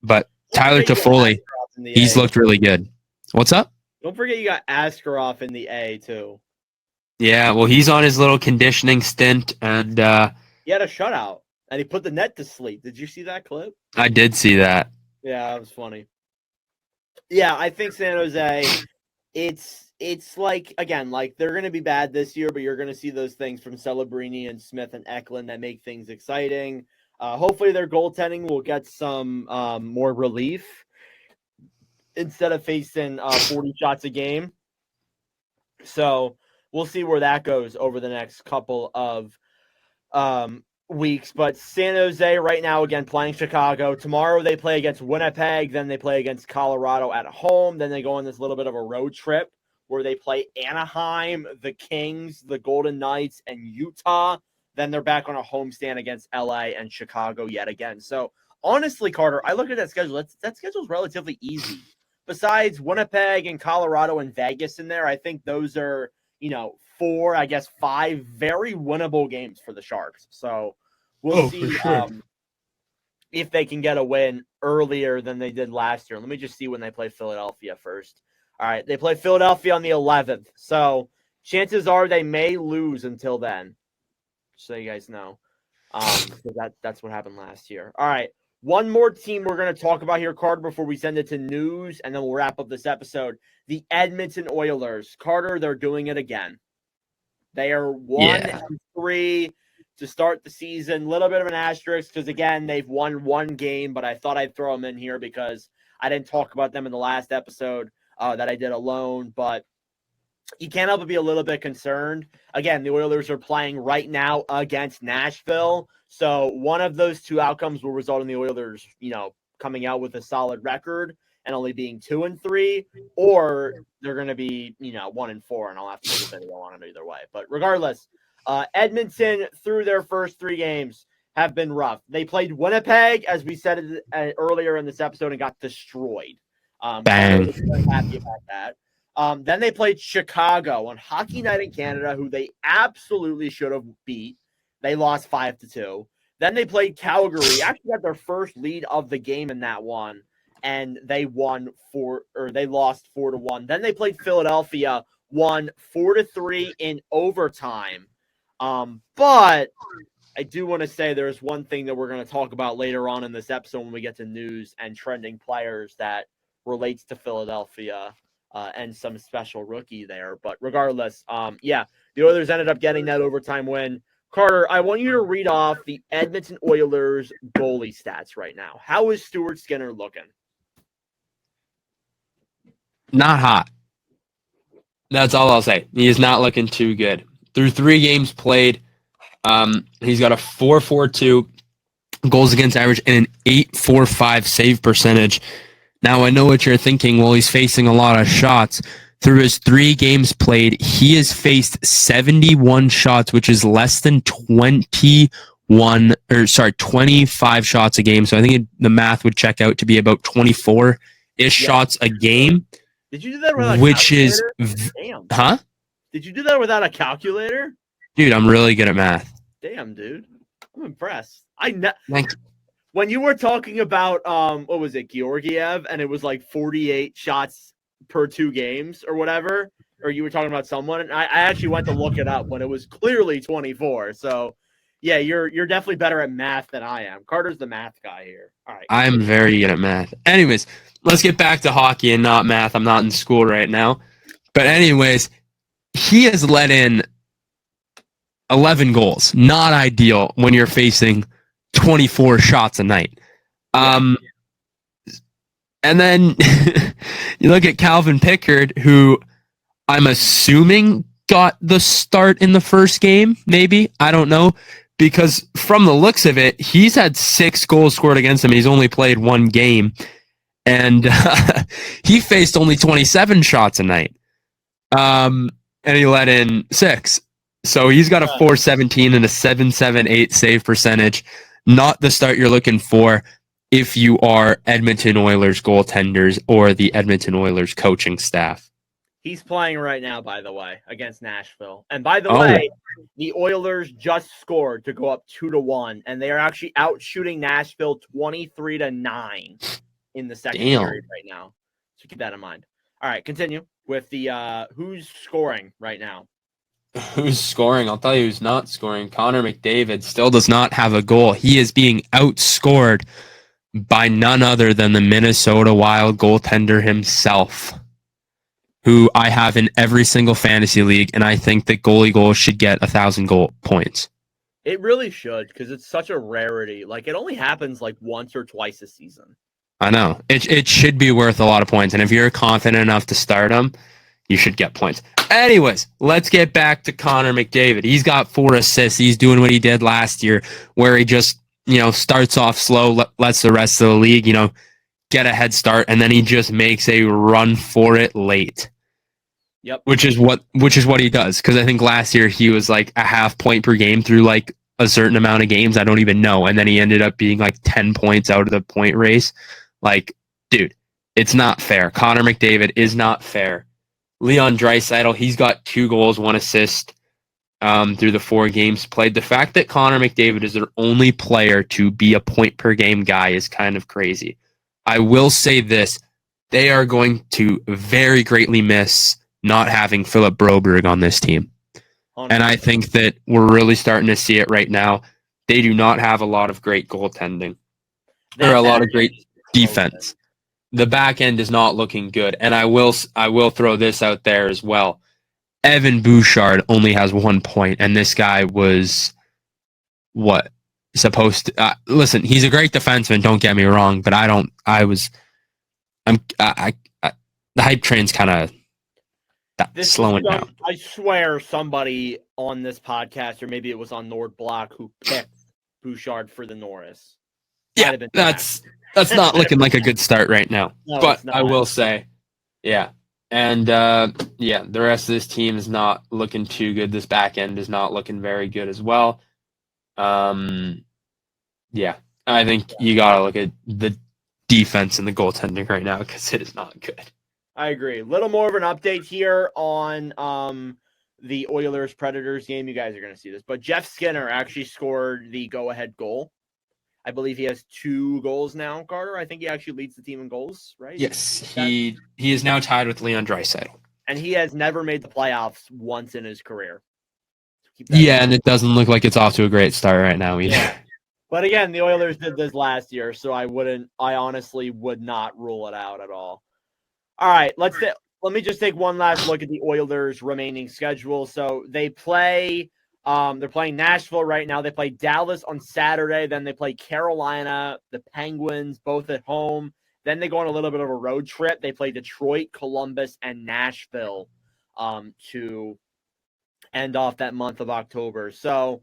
but Tyler Toffoli, he's looked really good. What's up?
Don't forget you got Askarov in the A too.
Yeah, well, he's on his little conditioning stint, and
he had a shutout, and he put the net to sleep. Did you see that clip?
I did see that.
Yeah, that was funny. Yeah, I think San Jose, it's like, again, like they're going to be bad this year, but you're going to see those things from Celebrini and Smith and Eklund that make things exciting. Hopefully their goaltending will get some more relief instead of facing 40 shots a game. So we'll see where that goes over the next couple of weeks. But San Jose right now, again, playing Chicago. Tomorrow they play against Winnipeg. Then they play against Colorado at home. Then they go on this little bit of a road trip where they play Anaheim, the Kings, the Golden Knights, and Utah. Then they're back on a homestand against LA and Chicago yet again. So honestly, Carter, I look at that schedule. That schedule's relatively easy. Besides Winnipeg and Colorado and Vegas in there, I think those are, 4, I guess 5 very winnable games for the Sharks. So we'll see if they can get a win earlier than they did last year. Let me just see when they play Philadelphia first. All right, they play Philadelphia on the 11th. So chances are they may lose until then. Just so you guys know. That's what happened last year. All right. One more team we're going to talk about here, Carter, before we send it to news, and then we'll wrap up this episode. The Edmonton Oilers. Carter, they're doing it again. They are 1-3 to start the season. Little bit of an asterisk because, again, they've won 1 game, but I thought I'd throw them in here because I didn't talk about them in the last episode that I did alone. But you can't help but be a little bit concerned. Again, the Oilers are playing right now against Nashville. So one of those 2 outcomes will result in the Oilers, coming out with a solid record and only being 2-3, or they're going to be, 1-4, and I'll have to make a video on them either way. But regardless, Edmonton, through their first 3 games, have been rough. They played Winnipeg, as we said earlier in this episode, and got destroyed.
Bang.
I'm happy about that. Then they played Chicago on Hockey Night in Canada, who they absolutely should have beat. They lost 5-2. Then they played Calgary. Actually got their first lead of the game in that one, and they lost 4-1. Then they played Philadelphia, won 4-3 in overtime. But I do want to say there's one thing that we're going to talk about later on in this episode when we get to news and trending players that relates to Philadelphia and some special rookie there. But regardless, the Oilers ended up getting that overtime win. Carter, I want you to read off the Edmonton Oilers goalie stats right now. How is Stuart Skinner looking?
Not hot. That's all I'll say. He is not looking too good. Through 3 games played, he's got a 4.42 goals against average and an 8.45 save percentage. Now, I know what you're thinking. Well, he's facing a lot of shots. Through his 3 games played, he has faced 71 shots, which is less than 25 shots a game. So I think the math would check out to be about 24-ish shots a game.
Did you do that without
a calculator?
Damn.
Huh?
Did you do that without a calculator?
Dude, I'm really good at math.
Damn, dude. I'm impressed.
Thank you.
when you were talking about what was it, Georgiev, and it was like 48 shots per 2 games or whatever, or you were talking about someone, and I actually went to look it up when it was clearly 24. So yeah, you're definitely better at math than I am. Carter's the math guy here. All right.
I'm very good at math. Anyways, let's get back to hockey and not math. I'm not in school right now. But anyways, he has let in 11 goals. Not ideal when you're facing 24 shots a night. And then you look at Calvin Pickard, who I'm assuming got the start in the first game, maybe. I don't know. Because from the looks of it, he's had 6 goals scored against him. He's only played 1 game. And he faced only 27 shots a night. And he let in 6. So he's got a .417 and a .778 save percentage. Not the start you're looking for if you are Edmonton Oilers goaltenders or the Edmonton Oilers coaching staff.
He's playing right now, by the way, against Nashville. And by the way, the Oilers just scored to go up 2-1, and they are actually out shooting Nashville 23-9 in the second period right now. So keep that in mind. All right, continue with the who's scoring right now.
Who's scoring? I'll tell you who's not scoring. Connor McDavid still does not have a goal. He is being outscored by none other than the Minnesota Wild goaltender himself, who I have in every single fantasy league, and I think that goalie goals should get 1,000 goal points.
It really should, because it's such a rarity. Like, it only happens like once or twice a season.
I know. It should be worth a lot of points, and if you're confident enough to start him, you should get points. Anyways, let's get back to Connor McDavid. He's got 4 assists. He's doing what he did last year, where he just, starts off slow, lets the rest of the league, get a head start, and then he just makes a run for it late.
Yep.
Which is what he does, because I think last year he was like a half point per game through like a certain amount of games. I don't even know, and then he ended up being like 10 points out of the point race. Like, dude, it's not fair. Connor McDavid is not fair. Leon Draisaitl, he's got 2 goals, 1 assist through the 4 games played. The fact that Connor McDavid is their only player to be a point per game guy is kind of crazy. I will say this: they are going to very greatly miss not having Philip Broberg on this team. And I think that we're really starting to see it right now. They do not have a lot of great goaltending. There are a lot of great defense. The back end is not looking good. And I will throw this out there as well. Evan Bouchard only has 1 point, and this guy was supposed to listen, he's a great defenseman, don't get me wrong, but the hype train's kind of slowing down.
I swear somebody on this podcast, or maybe it was on Nord Block, who picked Bouchard for the Norris.
Yeah, that's not looking like a good start right now.
No,
but I will say, yeah. And the rest of this team is not looking too good. This back end is not looking very good as well. I think you got to look at the defense and the goaltending right now, because it is not good.
I agree. A little more of an update here on the Oilers Predators game. You guys are going to see this, but Jeff Skinner actually scored the go-ahead goal. I believe he has 2 goals now, Carter. I think he actually leads the team in goals, right?
Yes, he is now tied with Leon Draisaitl.
And he has never made the playoffs once in his career.
And it doesn't look like it's off to a great start right now either.
Yeah. But again, the Oilers did this last year, so I honestly would not rule it out at all. All right, let me just take one last look at the Oilers' remaining schedule. So they play, they're playing Nashville right now. They play Dallas on Saturday. Then they play Carolina, the Penguins, both at home. Then they go on a little bit of a road trip. They play Detroit, Columbus, and Nashville to end off that month of October. So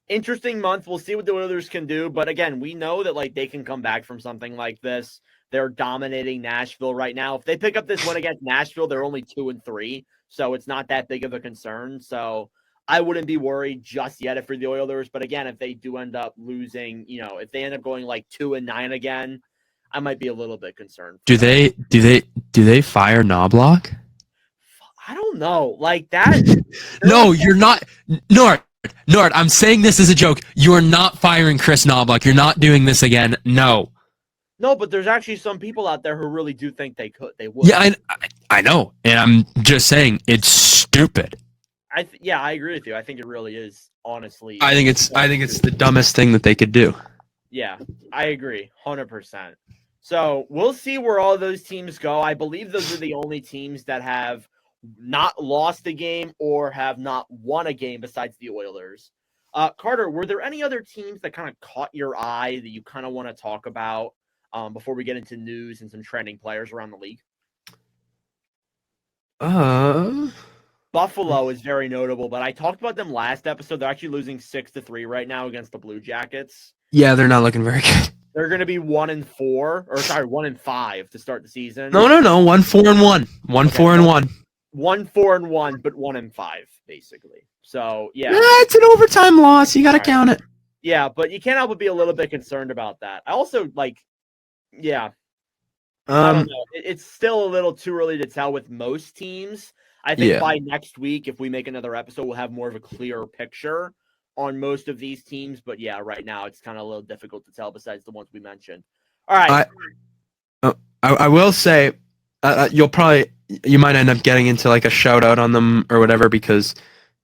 interesting month. We'll see what the Oilers can do. But again, we know that they can come back from something like this. They're dominating Nashville right now. If they pick up this win against Nashville, they're only 2-3, so it's not that big of a concern. So I wouldn't be worried just yet for the Oilers. But again, if they do end up losing, if they end up going 2-9 again, I might be a little bit concerned.
Do they fire Knobloch?
I don't know. Like that.
No, you're not. No,
Nord, I'm saying this as a joke. You are not firing Chris Knobloch. You're not doing this again. No.
No, but there's actually some people out there who really do think they would.
Yeah, I know. And I'm just saying it's stupid.
I agree with you. I think it really is, honestly.
I think it's the dumbest thing that they could do.
Yeah, I agree, 100%. So we'll see where all those teams go. I believe those are the only teams that have not lost a game or have not won a game besides the Oilers. Carter, were there any other teams that kind of caught your eye that you kind of want to talk about before we get into news and some trending players around the league? Buffalo is very notable, but I talked about them last episode. They're actually losing 6-3 right now against the Blue Jackets.
Yeah, they're not looking very good.
They're going to be 1-4, or 1-5 to start the season.
No, 1-4-1. 1-4-1.
1-4-1, but 1-5, basically. So yeah,
it's an overtime loss. You got to count it.
Yeah, but you can't help but be a little bit concerned about that. I also I don't know. It's still a little too early to tell with most teams. I think by next week, if we make another episode, we'll have more of a clearer picture on most of these teams. But yeah, right now it's kind of a little difficult to tell besides the ones we mentioned. All right.
I will say you might end up getting into like a shout out on them or whatever because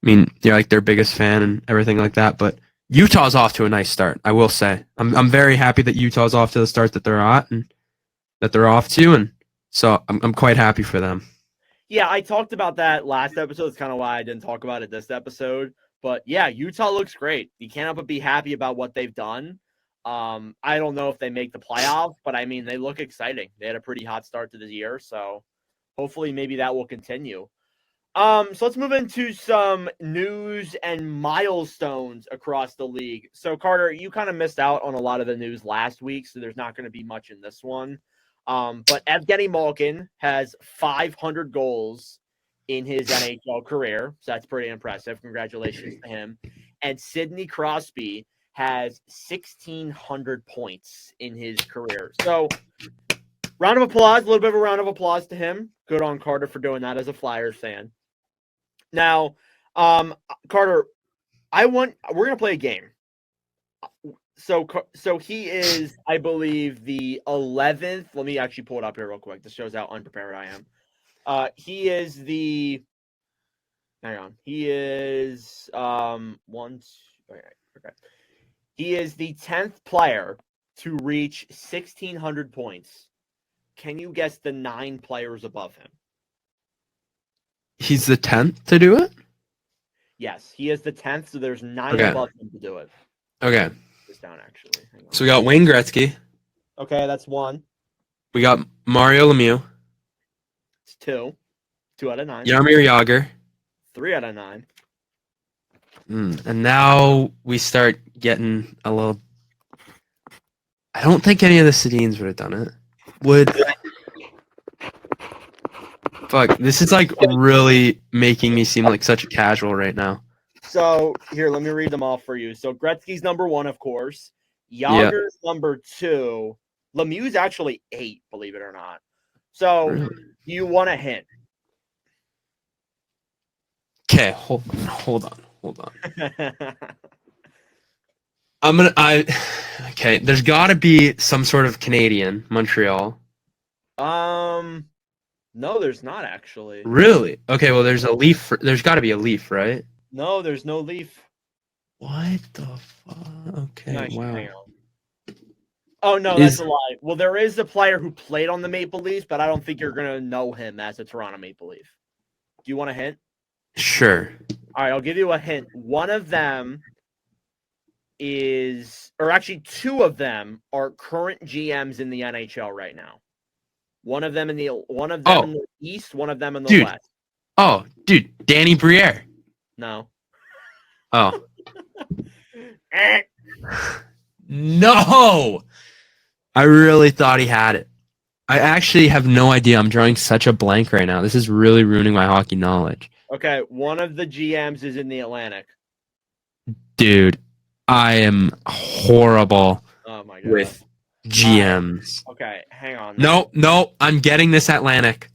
I mean you're like their biggest fan and everything like that. But Utah's off to a nice start. I will say I'm very happy that Utah's off to the start that they're at and that they're off to, and so I'm quite happy for them.
Yeah, I talked about that last episode. It's kind of why I didn't talk about it this episode. But yeah, Utah looks great. You can't help but be happy about what they've done. I don't know if they make the playoffs, but I mean, they look exciting. They had a pretty hot start to the year, so hopefully maybe that will continue. So let's move into some news and milestones across the league. So Carter, you kind of missed out on a lot of the news last week, so there's not going to be much in this one. But Evgeny Malkin has 500 goals in his NHL career, so that's pretty impressive. Congratulations to him. And Sidney Crosby has 1,600 points in his career. So round of applause, a little bit of a round of applause to him. Good on Carter for doing that as a Flyers fan. Now, Carter, we're going to play a game. So he is, I believe, the 11th. Let me actually pull it up here real quick. This shows how unprepared I am. He is the. Hang on. He is okay. He is the 10th player to reach 1,600 points. Can you guess the 9 players above him?
He's the 10th to do it?
Yes, he is the 10th, so there's 9 above him to do it.
Okay.
This down, actually. Hang on.
So we got Wayne Gretzky.
Okay, that's 1.
We got Mario Lemieux.
It's 2. 2 out of 9.
Jaromir Jagr.
3 out of 9.
And now we start getting a little. I don't think any of the Sedins would have done it. Fuck, this is like really making me seem like such a casual right now.
So here, let me read them all for you. So Gretzky's number 1, of course. Yager's number 2. Lemieux's actually 8, believe it or not. So do you want a hint?
Okay, hold on. Okay, there's got to be some sort of Canadian, Montreal.
No, there's not actually.
Really? Okay, well, there's a Leaf. There's got to be a Leaf, right?
No, there's no Leaf.
What the fuck? Okay,
Nice,
wow.
hang on. Oh, no, that's a lie. Well, there is a player who played on the Maple Leafs, but I don't think you're going to know him as a Toronto Maple Leaf. Do you want a hint?
Sure.
All right, I'll give you a hint. One of them is, or actually 2 of them are current GMs in the NHL right now. One of them in the in the East, one of them in the West.
Oh, dude, Danny Briere.
No.
Oh. No. I really thought he had it. I actually have no idea. I'm drawing such a blank right now. This is really ruining my hockey knowledge.
Okay, one of the GMs is in the Atlantic.
Dude, I am horrible with GMs.
Okay, hang on.
No, I'm getting this Atlantic.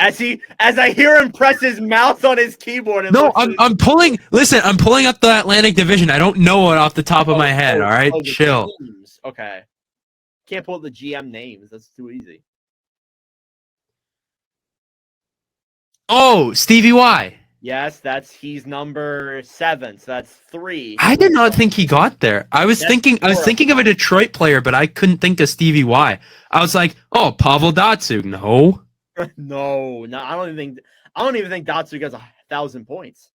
As I hear him press his mouth on his keyboard. And
No, I'm pulling. Listen, I'm pulling up the Atlantic Division. I don't know it off the top of my head. All right,
the
chill.
teams. Okay, can't pull up the GM names. That's too easy.
Oh, Stevie Y.
Yes, he's number 7. So that's 3.
I did not think he got there. I was thinking of a Detroit player, but I couldn't think of Stevie Y. I was like, oh, Pavel Datsyuk. No.
No, I don't even think Datsyuk has 1,000 points.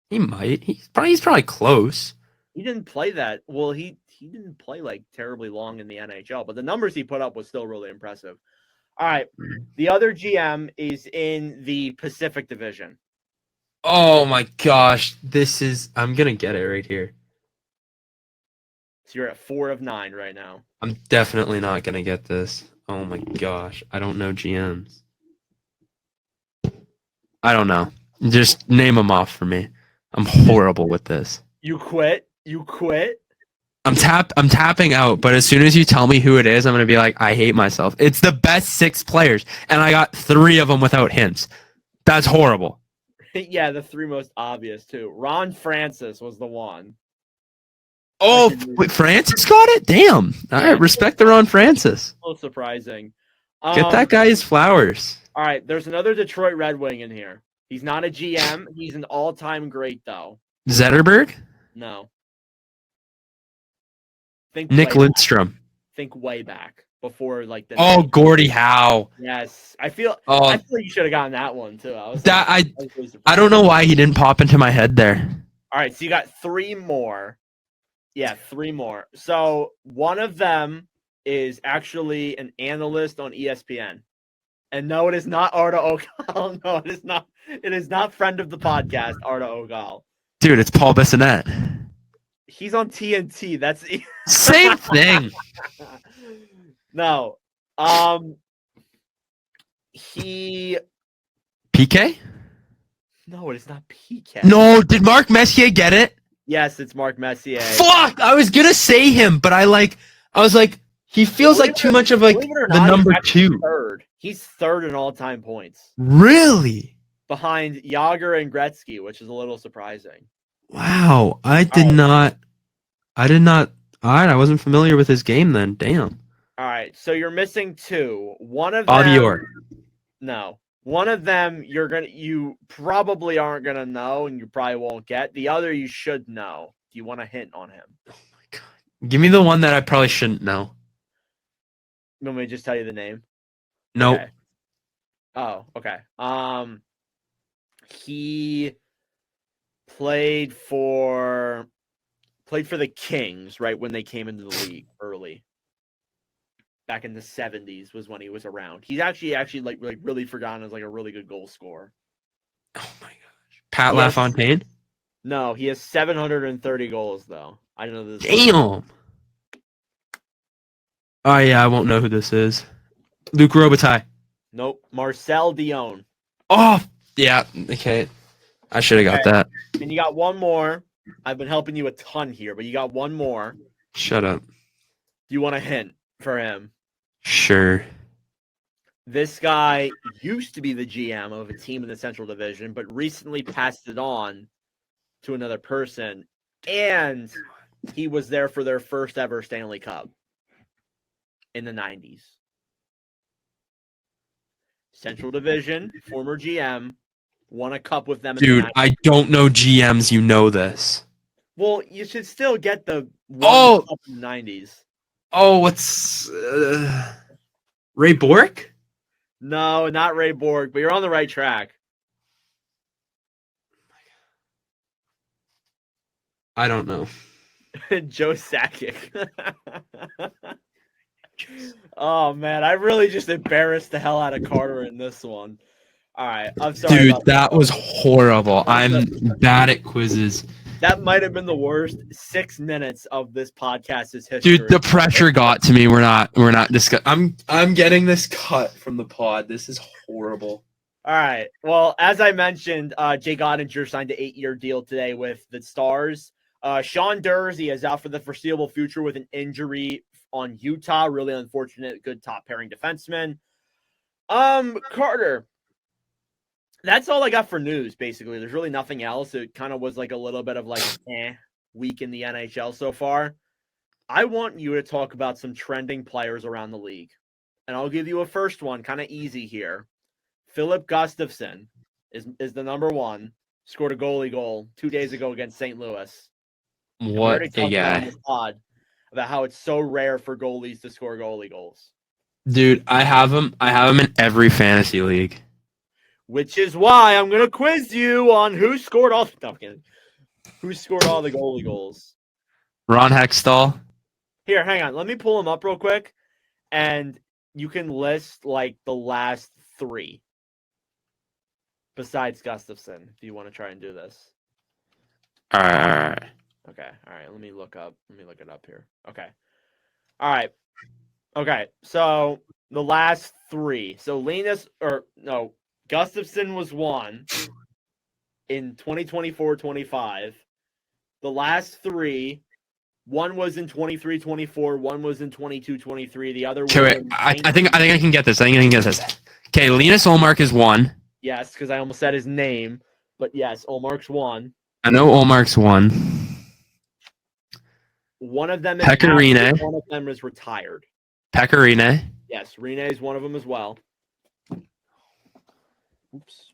He might. He's probably close.
He didn't play that. Well, he didn't play like terribly long in the NHL, but the numbers he put up was still really impressive. All right. The other GM is in the Pacific Division.
Oh my gosh. I'm going to get it right here.
So you're at 4 of 9 right now.
I'm definitely not going to get this. Oh my gosh. I don't know GMs. I don't know. Just name them off for me. I'm horrible with this.
You quit?
I'm tapping out, but as soon as you tell me who it is, I'm going to be like, I hate myself. It's the best 6 players, and I got 3 of them without hints. That's horrible.
Yeah, the 3 most obvious, too. Ron Francis was the one.
Oh, wait, Francis got it? Damn. All right, respect the Ron Francis.
A little surprising.
Get that guy his flowers.
All right, there's another Detroit Red Wing in here. He's not a GM. He's an all-time great, though.
Zetterberg?
No.
Nick Lindstrom.
Think way back before like the.
Oh, Gordie Howe.
Yes, I feel like you should have gotten that one too.
I don't know why he didn't pop into my head there.
All right, so you got 3 more. Yeah, 3 more. So one of them is actually an analyst on ESPN. And no, it is not Arda Ogal. No, it is not. It is not friend of the podcast, Arda Ogal.
Dude, it's Paul Bissonnette.
He's on TNT. That's
same thing.
No. He
PK?
No, it is not PK.
No, did Mark Messier get it?
Yes, it's Mark Messier.
Fuck! I was gonna say him, but I was like, he feels like too much of like the number 2.
Third. He's 3rd in all-time points.
Really?
Behind Jágr and Gretzky, which is a little surprising.
Wow, I did not. All right, I wasn't familiar with his game then. Damn.
All right, so you're missing 2. One of them.
Audior.
No. One of them you probably aren't gonna know, and you probably won't get. The other you should know. Do you want a hint on him?
Oh my god. Give me the one that I probably shouldn't know.
You want me to just tell you the name?
Nope.
Okay. Oh, okay. He played for the Kings, right, when they came into the league early. Back in the 70s was when he was around. He's actually like really forgotten as like a really good goal scorer.
Oh my gosh. Pat LaFontaine?
No, he has 730 goals though. I don't know this.
Damn. Oh yeah, I won't know who this is. Luc Robitaille.
Nope. Marcel Dion.
Oh, yeah. Okay. I should have got that.
And you got one more. I've been helping you a ton here, but you got one more.
Shut up.
Do you want a hint for him?
Sure.
This guy used to be the GM of a team in the Central Division, but recently passed it on to another person, and he was there for their first ever Stanley Cup in the 90s. Central Division, former GM, won a cup with them.
Dude, I don't know GMs. You know this.
Well, you should still get the cup in the 90s.
Oh, what's Ray Bork?
No, not Ray Bork, but you're on the right track.
I don't know.
Joe Sakic. Oh man, I really just embarrassed the hell out of Carter in this one. All right, I'm sorry.
Dude, that was horrible. I'm bad at quizzes.
That might have been the worst 6 minutes of this podcast's history.
Dude, the pressure got to me. We're not discussing. I'm getting this cut from the pod. This is horrible.
All right. Well, as I mentioned, Jay Gottinger signed an 8-year deal today with the Stars. Sean Dursey is out for the foreseeable future with an injury on Utah. Really unfortunate. Good top pairing defenseman. Carter, That's all I got for news, basically. There's really nothing else. It kind of was like a little bit of like week in the NHL so far. I want you to talk about some trending players around the league. And I'll give you a first one, kind of easy here. Philip Gustafson is the number one. Scored a goalie goal 2 days ago against St. Louis.
What a guy.
On this pod about how it's so rare for goalies to score goalie goals.
Dude, I have him in every fantasy league.
Which is why I'm gonna quiz you on who scored all. No, I'm kidding. Who scored all the goalie goals?
Ron Hextall.
Here, hang on. Let me pull them up real quick, and you can list like the last three. Besides Gustafson, if you want to try and do this.
All right.
Okay. All right. Let me look it up here. Okay. All right. Okay. So the last three. So Gustafson was one in 2024-25. The last three, one was in 23-24, one was in 22-23. The other
Okay, wait. I think I can get this. Okay, Linus Ullmark is one.
Yes, because I almost said his name, but yes, Ullmark's one.
I know Ullmark's one.
One of them is
Pecorine.
One of them is retired.
Pecorine.
Yes, Rene is one of them as well. Oops.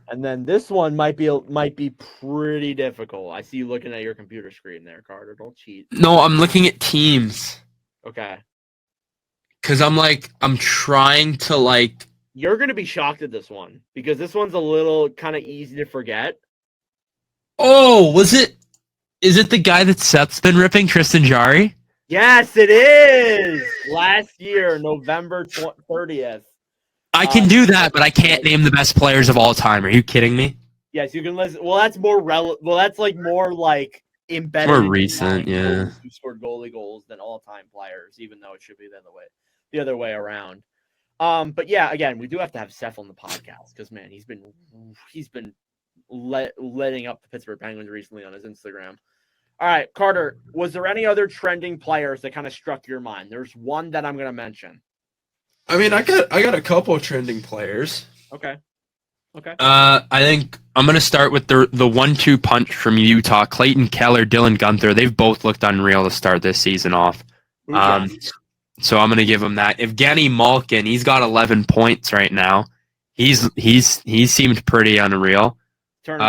And then this one might be pretty difficult. I see you looking at your computer screen there, Carter. Don't cheat.
No, I'm looking at teams.
Okay.
Because I'm trying to
You're going to be shocked at this one because this one's a little kind of easy to forget.
Oh, is it the guy that Seth's been ripping, Tristan Jarry?
Yes, it is. Last year, November 30th.
I can do that, but I can't name the best players of all time. Are you kidding me?
Yes, you can listen. Well, that's more relevant. Well, that's more embedded.
More recent, yeah.
Who scored goalie goals than all-time players, even though it should be the other way around. But yeah, again, we do have to have Seth on the podcast because man, he's been letting up the Pittsburgh Penguins recently on his Instagram. All right, Carter, was there any other trending players that kind of struck your mind? There's one that I'm going to mention.
I mean, I got a couple of trending players.
Okay.
I think I'm gonna start with the 1-2 punch from Utah. Clayton Keller, Dylan Gunther. They've both looked unreal to start this season off. So I'm gonna give him that. Evgeny Malkin, he's got 11 points right now. He's seemed pretty unreal.
Turning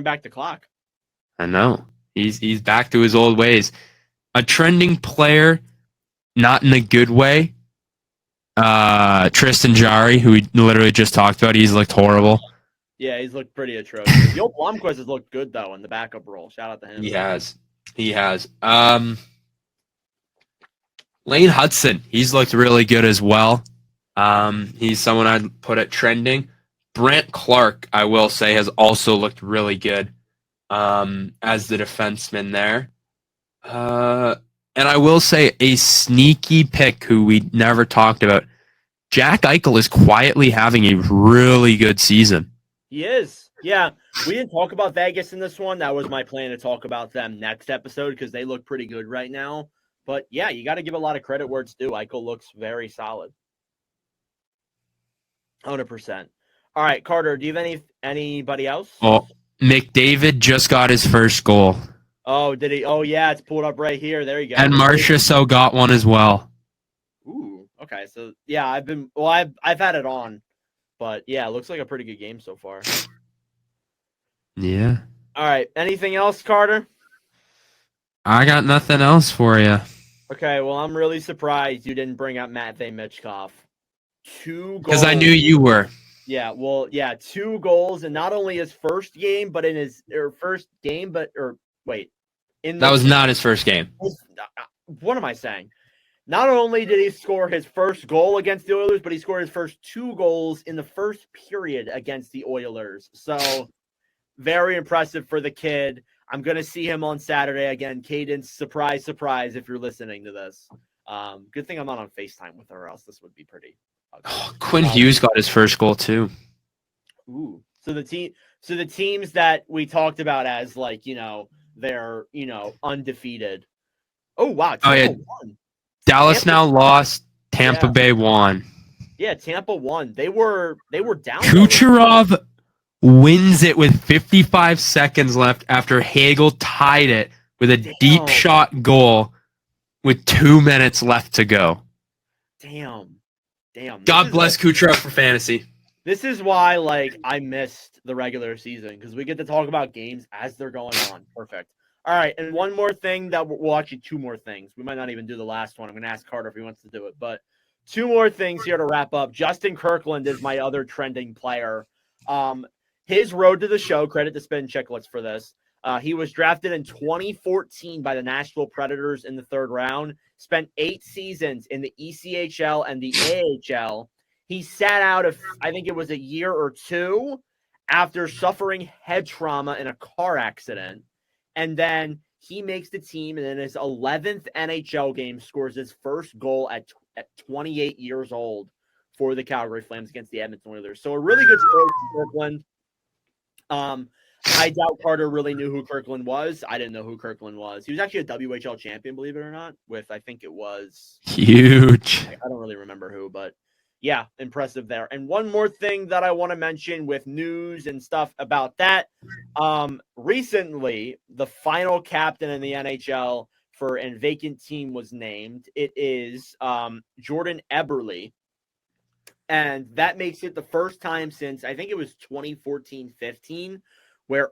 back the clock.
I know. He's back to his old ways. A trending player, not in a good way. Tristan Jarry, who we literally just talked about, he's looked horrible.
Yeah, he's looked pretty atrocious. Yo, Blomqvist has looked good though in the backup role. Shout out to him.
He has. Lane Hudson, he's looked really good as well. He's someone I'd put at trending. Brant Clark, I will say, has also looked really good as the defenseman there. And I will say a sneaky pick who we never talked about. Jack Eichel is quietly having a really good season.
He is. Yeah. We didn't talk about Vegas in this one. That was my plan to talk about them next episode because they look pretty good right now. But yeah, you got to give a lot of credit where it's due. Eichel looks very solid. 100%. All right, Carter, do you have anybody else?
Oh, McDavid just got his first goal.
Oh, did he? Oh, yeah, it's pulled up right here. There you go.
And Marchessault got one as well.
Ooh, okay. So, yeah, I've had it on. But, yeah, it looks like a pretty good game so far.
Yeah.
All right. Anything else, Carter?
I got nothing else for you.
Okay, well, I'm really surprised you didn't bring up Matvei Michkov. 2 goals.
Because I knew you were.
Yeah, well, yeah, 2 goals, and not only his first game, but in his first game, that was not his first game.
What
am I saying? Not only did he score his first goal against the Oilers, but he scored his first 2 goals in the first period against the Oilers. So, very impressive for the kid. I'm going to see him on Saturday again. Cadence, surprise, surprise, if you're listening to this. Good thing I'm not on FaceTime with her, or else this would be pretty ugly.
Quinn Hughes got his first goal too.
Ooh. So the teams that we talked about as they're, undefeated. Oh wow.
Oh yeah. Dallas now lost. Tampa Bay won.
Yeah, Tampa won. They were down.
Kucherov wins it with 55 seconds left after Hagel tied it with a deep shot goal with 2 minutes left to go.
Damn.
God bless Kucherov for fantasy.
This is why, like, I missed the regular season because we get to talk about games as they're going on. Perfect. All right, and one more thing well, actually, two more things. We might not even do the last one. I'm going to ask Carter if he wants to do it, but two more things here to wrap up. Justin Kirkland is my other trending player. His road to the show, credit to Spin Chicklets for this. He was drafted in 2014 by the Nashville Predators in the third round, spent 8 seasons in the ECHL and the AHL. He sat out of, I think it was a year or two after suffering head trauma in a car accident. And then he makes the team, and in his 11th NHL game, scores his first goal at 28 years old for the Calgary Flames against the Edmonton Oilers. So a really good story for Kirkland. I doubt Carter really knew who Kirkland was. I didn't know who Kirkland was. He was actually a WHL champion, believe it or not, with I think it was
huge.
I don't really remember who, but yeah, impressive there. And one more thing that I want to mention with news and stuff about that. Recently, the final captain in the NHL for a vacant team was named. It is Jordan Eberle. And that makes it the first time since, I think it was 2014-15, where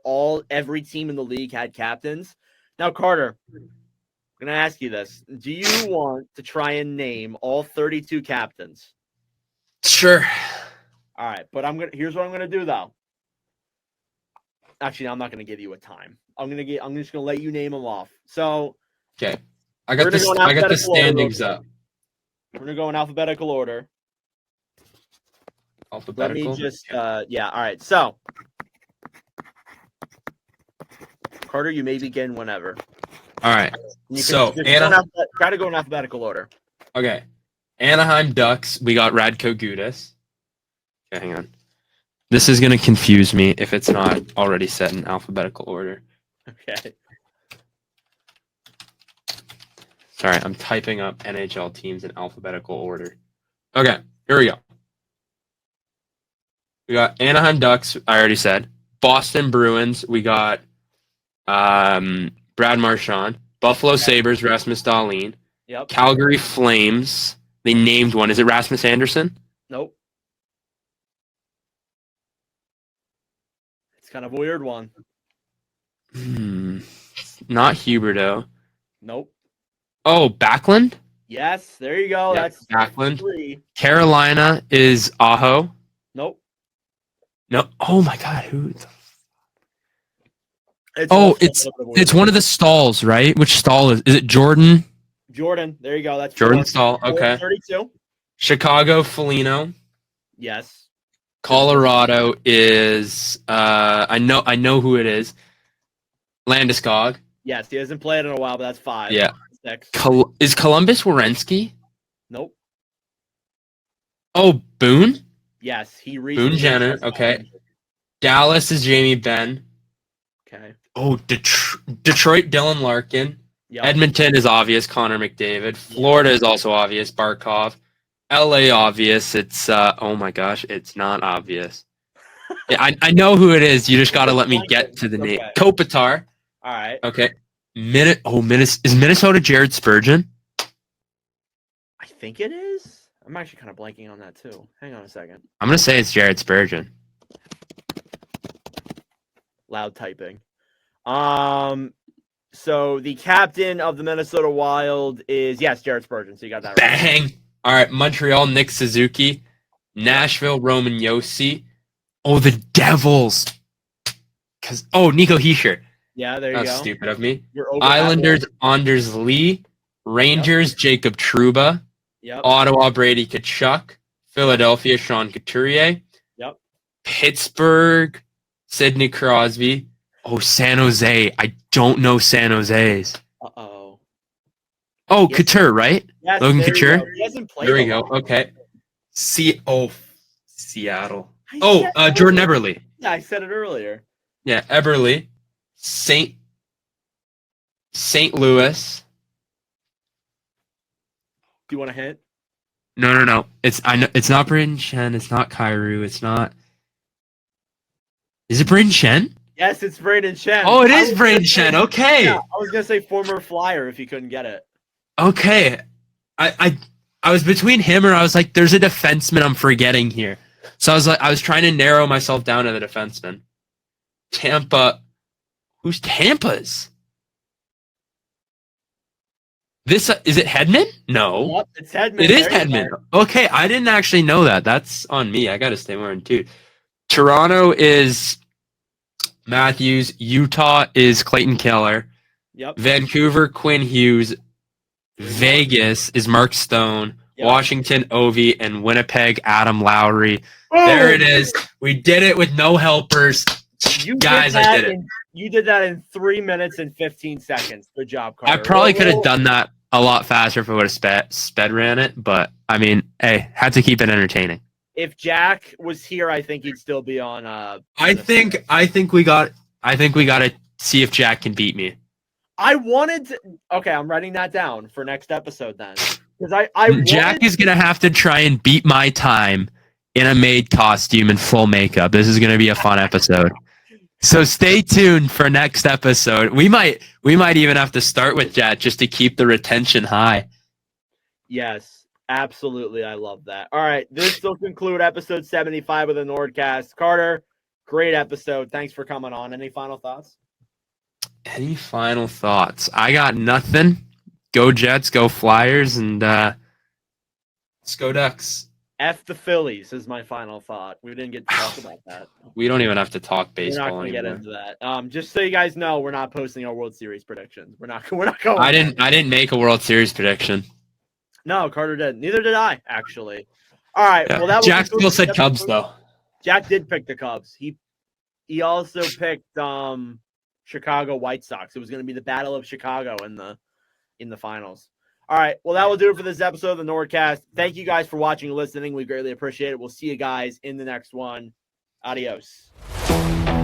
every team in the league had captains. Now, Carter, I'm going to ask you this. Do you want to try and name all 32 captains?
Sure.
All right, but here's what I'm going to do, though. Actually, no, I'm not going to give you a time. I'm just going to let you name them off. So,
okay. I got the standings up.
We're going to go in alphabetical order.
Alphabetical?
Let me just, yeah, all right. So, Carter, you may begin whenever.
All right. So,
try to go in alphabetical order.
Okay. Anaheim Ducks, we got Radko Gudas. Okay, hang on. This is going to confuse me if it's not already set in alphabetical order.
Okay.
Sorry, I'm typing up NHL teams in alphabetical order. Okay, here we go. We got Anaheim Ducks, I already said. Boston Bruins, we got Brad Marchand. Buffalo Sabres, Rasmus Dahlin.
Yep.
Calgary Flames, they named one. Is it Rasmus Anderson?
Nope. It's kind of a weird one.
Not Huberdeau.
Nope.
Oh, Backlund?
Yes, there you go.
Yep,
That's
Backlund.
3.
Carolina is Aho.
Nope.
No. Oh my God, who?
It's
one of the stalls, right? Which stall is it? Jordan.
Jordan. There you go. That's
Jordan
4.
Stahl. Okay.
32.
Chicago Foligno.
Yes.
Colorado is I know who it is. Landeskog.
Yes, he hasn't played in a while, but that's 5.
Yeah.
6.
Is Columbus Werenski?
Nope.
Oh, Boone?
Yes,
Boone Jenner. Okay. Dallas is Jamie Benn.
Okay.
Oh, Detroit Dylan Larkin.
Yep.
Edmonton is obvious, Connor McDavid. Florida is also obvious, Barkov. LA obvious, it's oh my gosh, it's not obvious. Yeah, I know who it is. You just got to let me get to the name. Kopitar.
All right.
Okay. Is Minnesota Jared Spurgeon?
I think it is. I'm actually kind of blanking on that too. Hang on a second.
I'm gonna say it's Jared Spurgeon.
Loud typing. So the captain of the Minnesota Wild is Jared Spurgeon. So you got that right.
Bang. All right, Montreal Nick Suzuki, Nashville Roman Yossi. Oh, the Devils. Nico Hischier.
Yeah, there you go.
That's stupid of me.
You're
Islanders Anders Lee, Rangers Jacob Trouba.
Yep.
Ottawa Brady Tkachuk, Philadelphia Sean Couturier.
Yep.
Pittsburgh Sidney Crosby. Oh, San Jose. I don't know San Jose's.
Uh-oh.
Oh, yes. Couture, right?
Yes,
Logan Couture.
He hasn't played.
There we go. Okay. Seattle. Jordan Eberle.
Yeah, I said it earlier.
Yeah, Eberle. St. Louis.
Do you want a hint?
No. I know it's not Braden Shen. It's not Kyrou. It's not. Is it Braden Shen?
Yes, it's Braden Shen.
Oh, it is Braden Shen. Okay.
Yeah, I was gonna say former Flyer if you couldn't get it.
Okay. I was between him or I was like, there's a defenseman I'm forgetting here. So I was trying to narrow myself down to the defenseman. Tampa. Who's Tampa's? This is it Hedman? No.
Yep, it's Hedman.
It is Hedman. Okay, I didn't actually know that. That's on me. I got to stay more in tune. Toronto is Matthews. Utah is Clayton Keller.
Yep.
Vancouver, Quinn Hughes. Vegas is Mark Stone.
Yep.
Washington, Ovi. And Winnipeg, Adam Lowry. Oh! There it is. We did it with no helpers. Guys, I did it.
You did that in 3 minutes and 15 seconds. Good job, Carter.
I probably could have done that a lot faster if I would have sped ran it, but I mean, hey, had to keep it entertaining.
If Jack was here, I think he'd still be on.
I think we got to see if Jack can beat me.
I wanted to. Okay, I'm writing that down for next episode then, because I
Jack is gonna have to try and beat my time in a maid costume and full makeup. This is gonna be a fun episode. So stay tuned for next episode. We might even have to start with Jack just to keep the retention high.
Yes, absolutely. I love that. All right, this will conclude episode 75 of the Nordcast. Carter, great episode. Thanks for coming on. Any final thoughts?
Any final thoughts? I got nothing. Go Jets, go Flyers, and let's go Ducks.
F the Phillies is my final thought. We didn't get to talk about that.
We don't even have to talk baseball
We're not going to
anymore.
get into that. Just so you guys know, we're not posting our World Series predictions. We're not going.
I didn't make a World Series prediction.
No, Carter did. Neither did I, actually. All right.
Yeah.
Well, that
Jack still said Cubs though.
Jack did pick the Cubs. He also picked Chicago White Sox. It was going to be the Battle of Chicago in the finals. All right. Well, that will do it for this episode of the Nordcast. Thank you guys for watching and listening. We greatly appreciate it. We'll see you guys in the next one. Adios.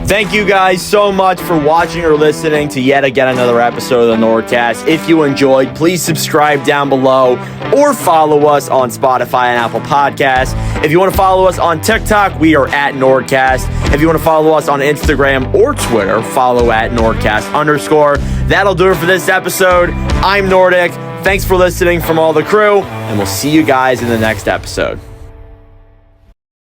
Thank you guys so much for watching or listening to yet again another episode of the Nordcast. If you enjoyed, please subscribe down below or follow us on Spotify and Apple Podcasts. If you want to follow us on TikTok, we are at Nordcast. If you want to follow us on Instagram or Twitter, follow at Nordcast_. That'll do it for this episode. I'm Nordic. Thanks for listening from all the crew, and we'll see you guys in the next episode.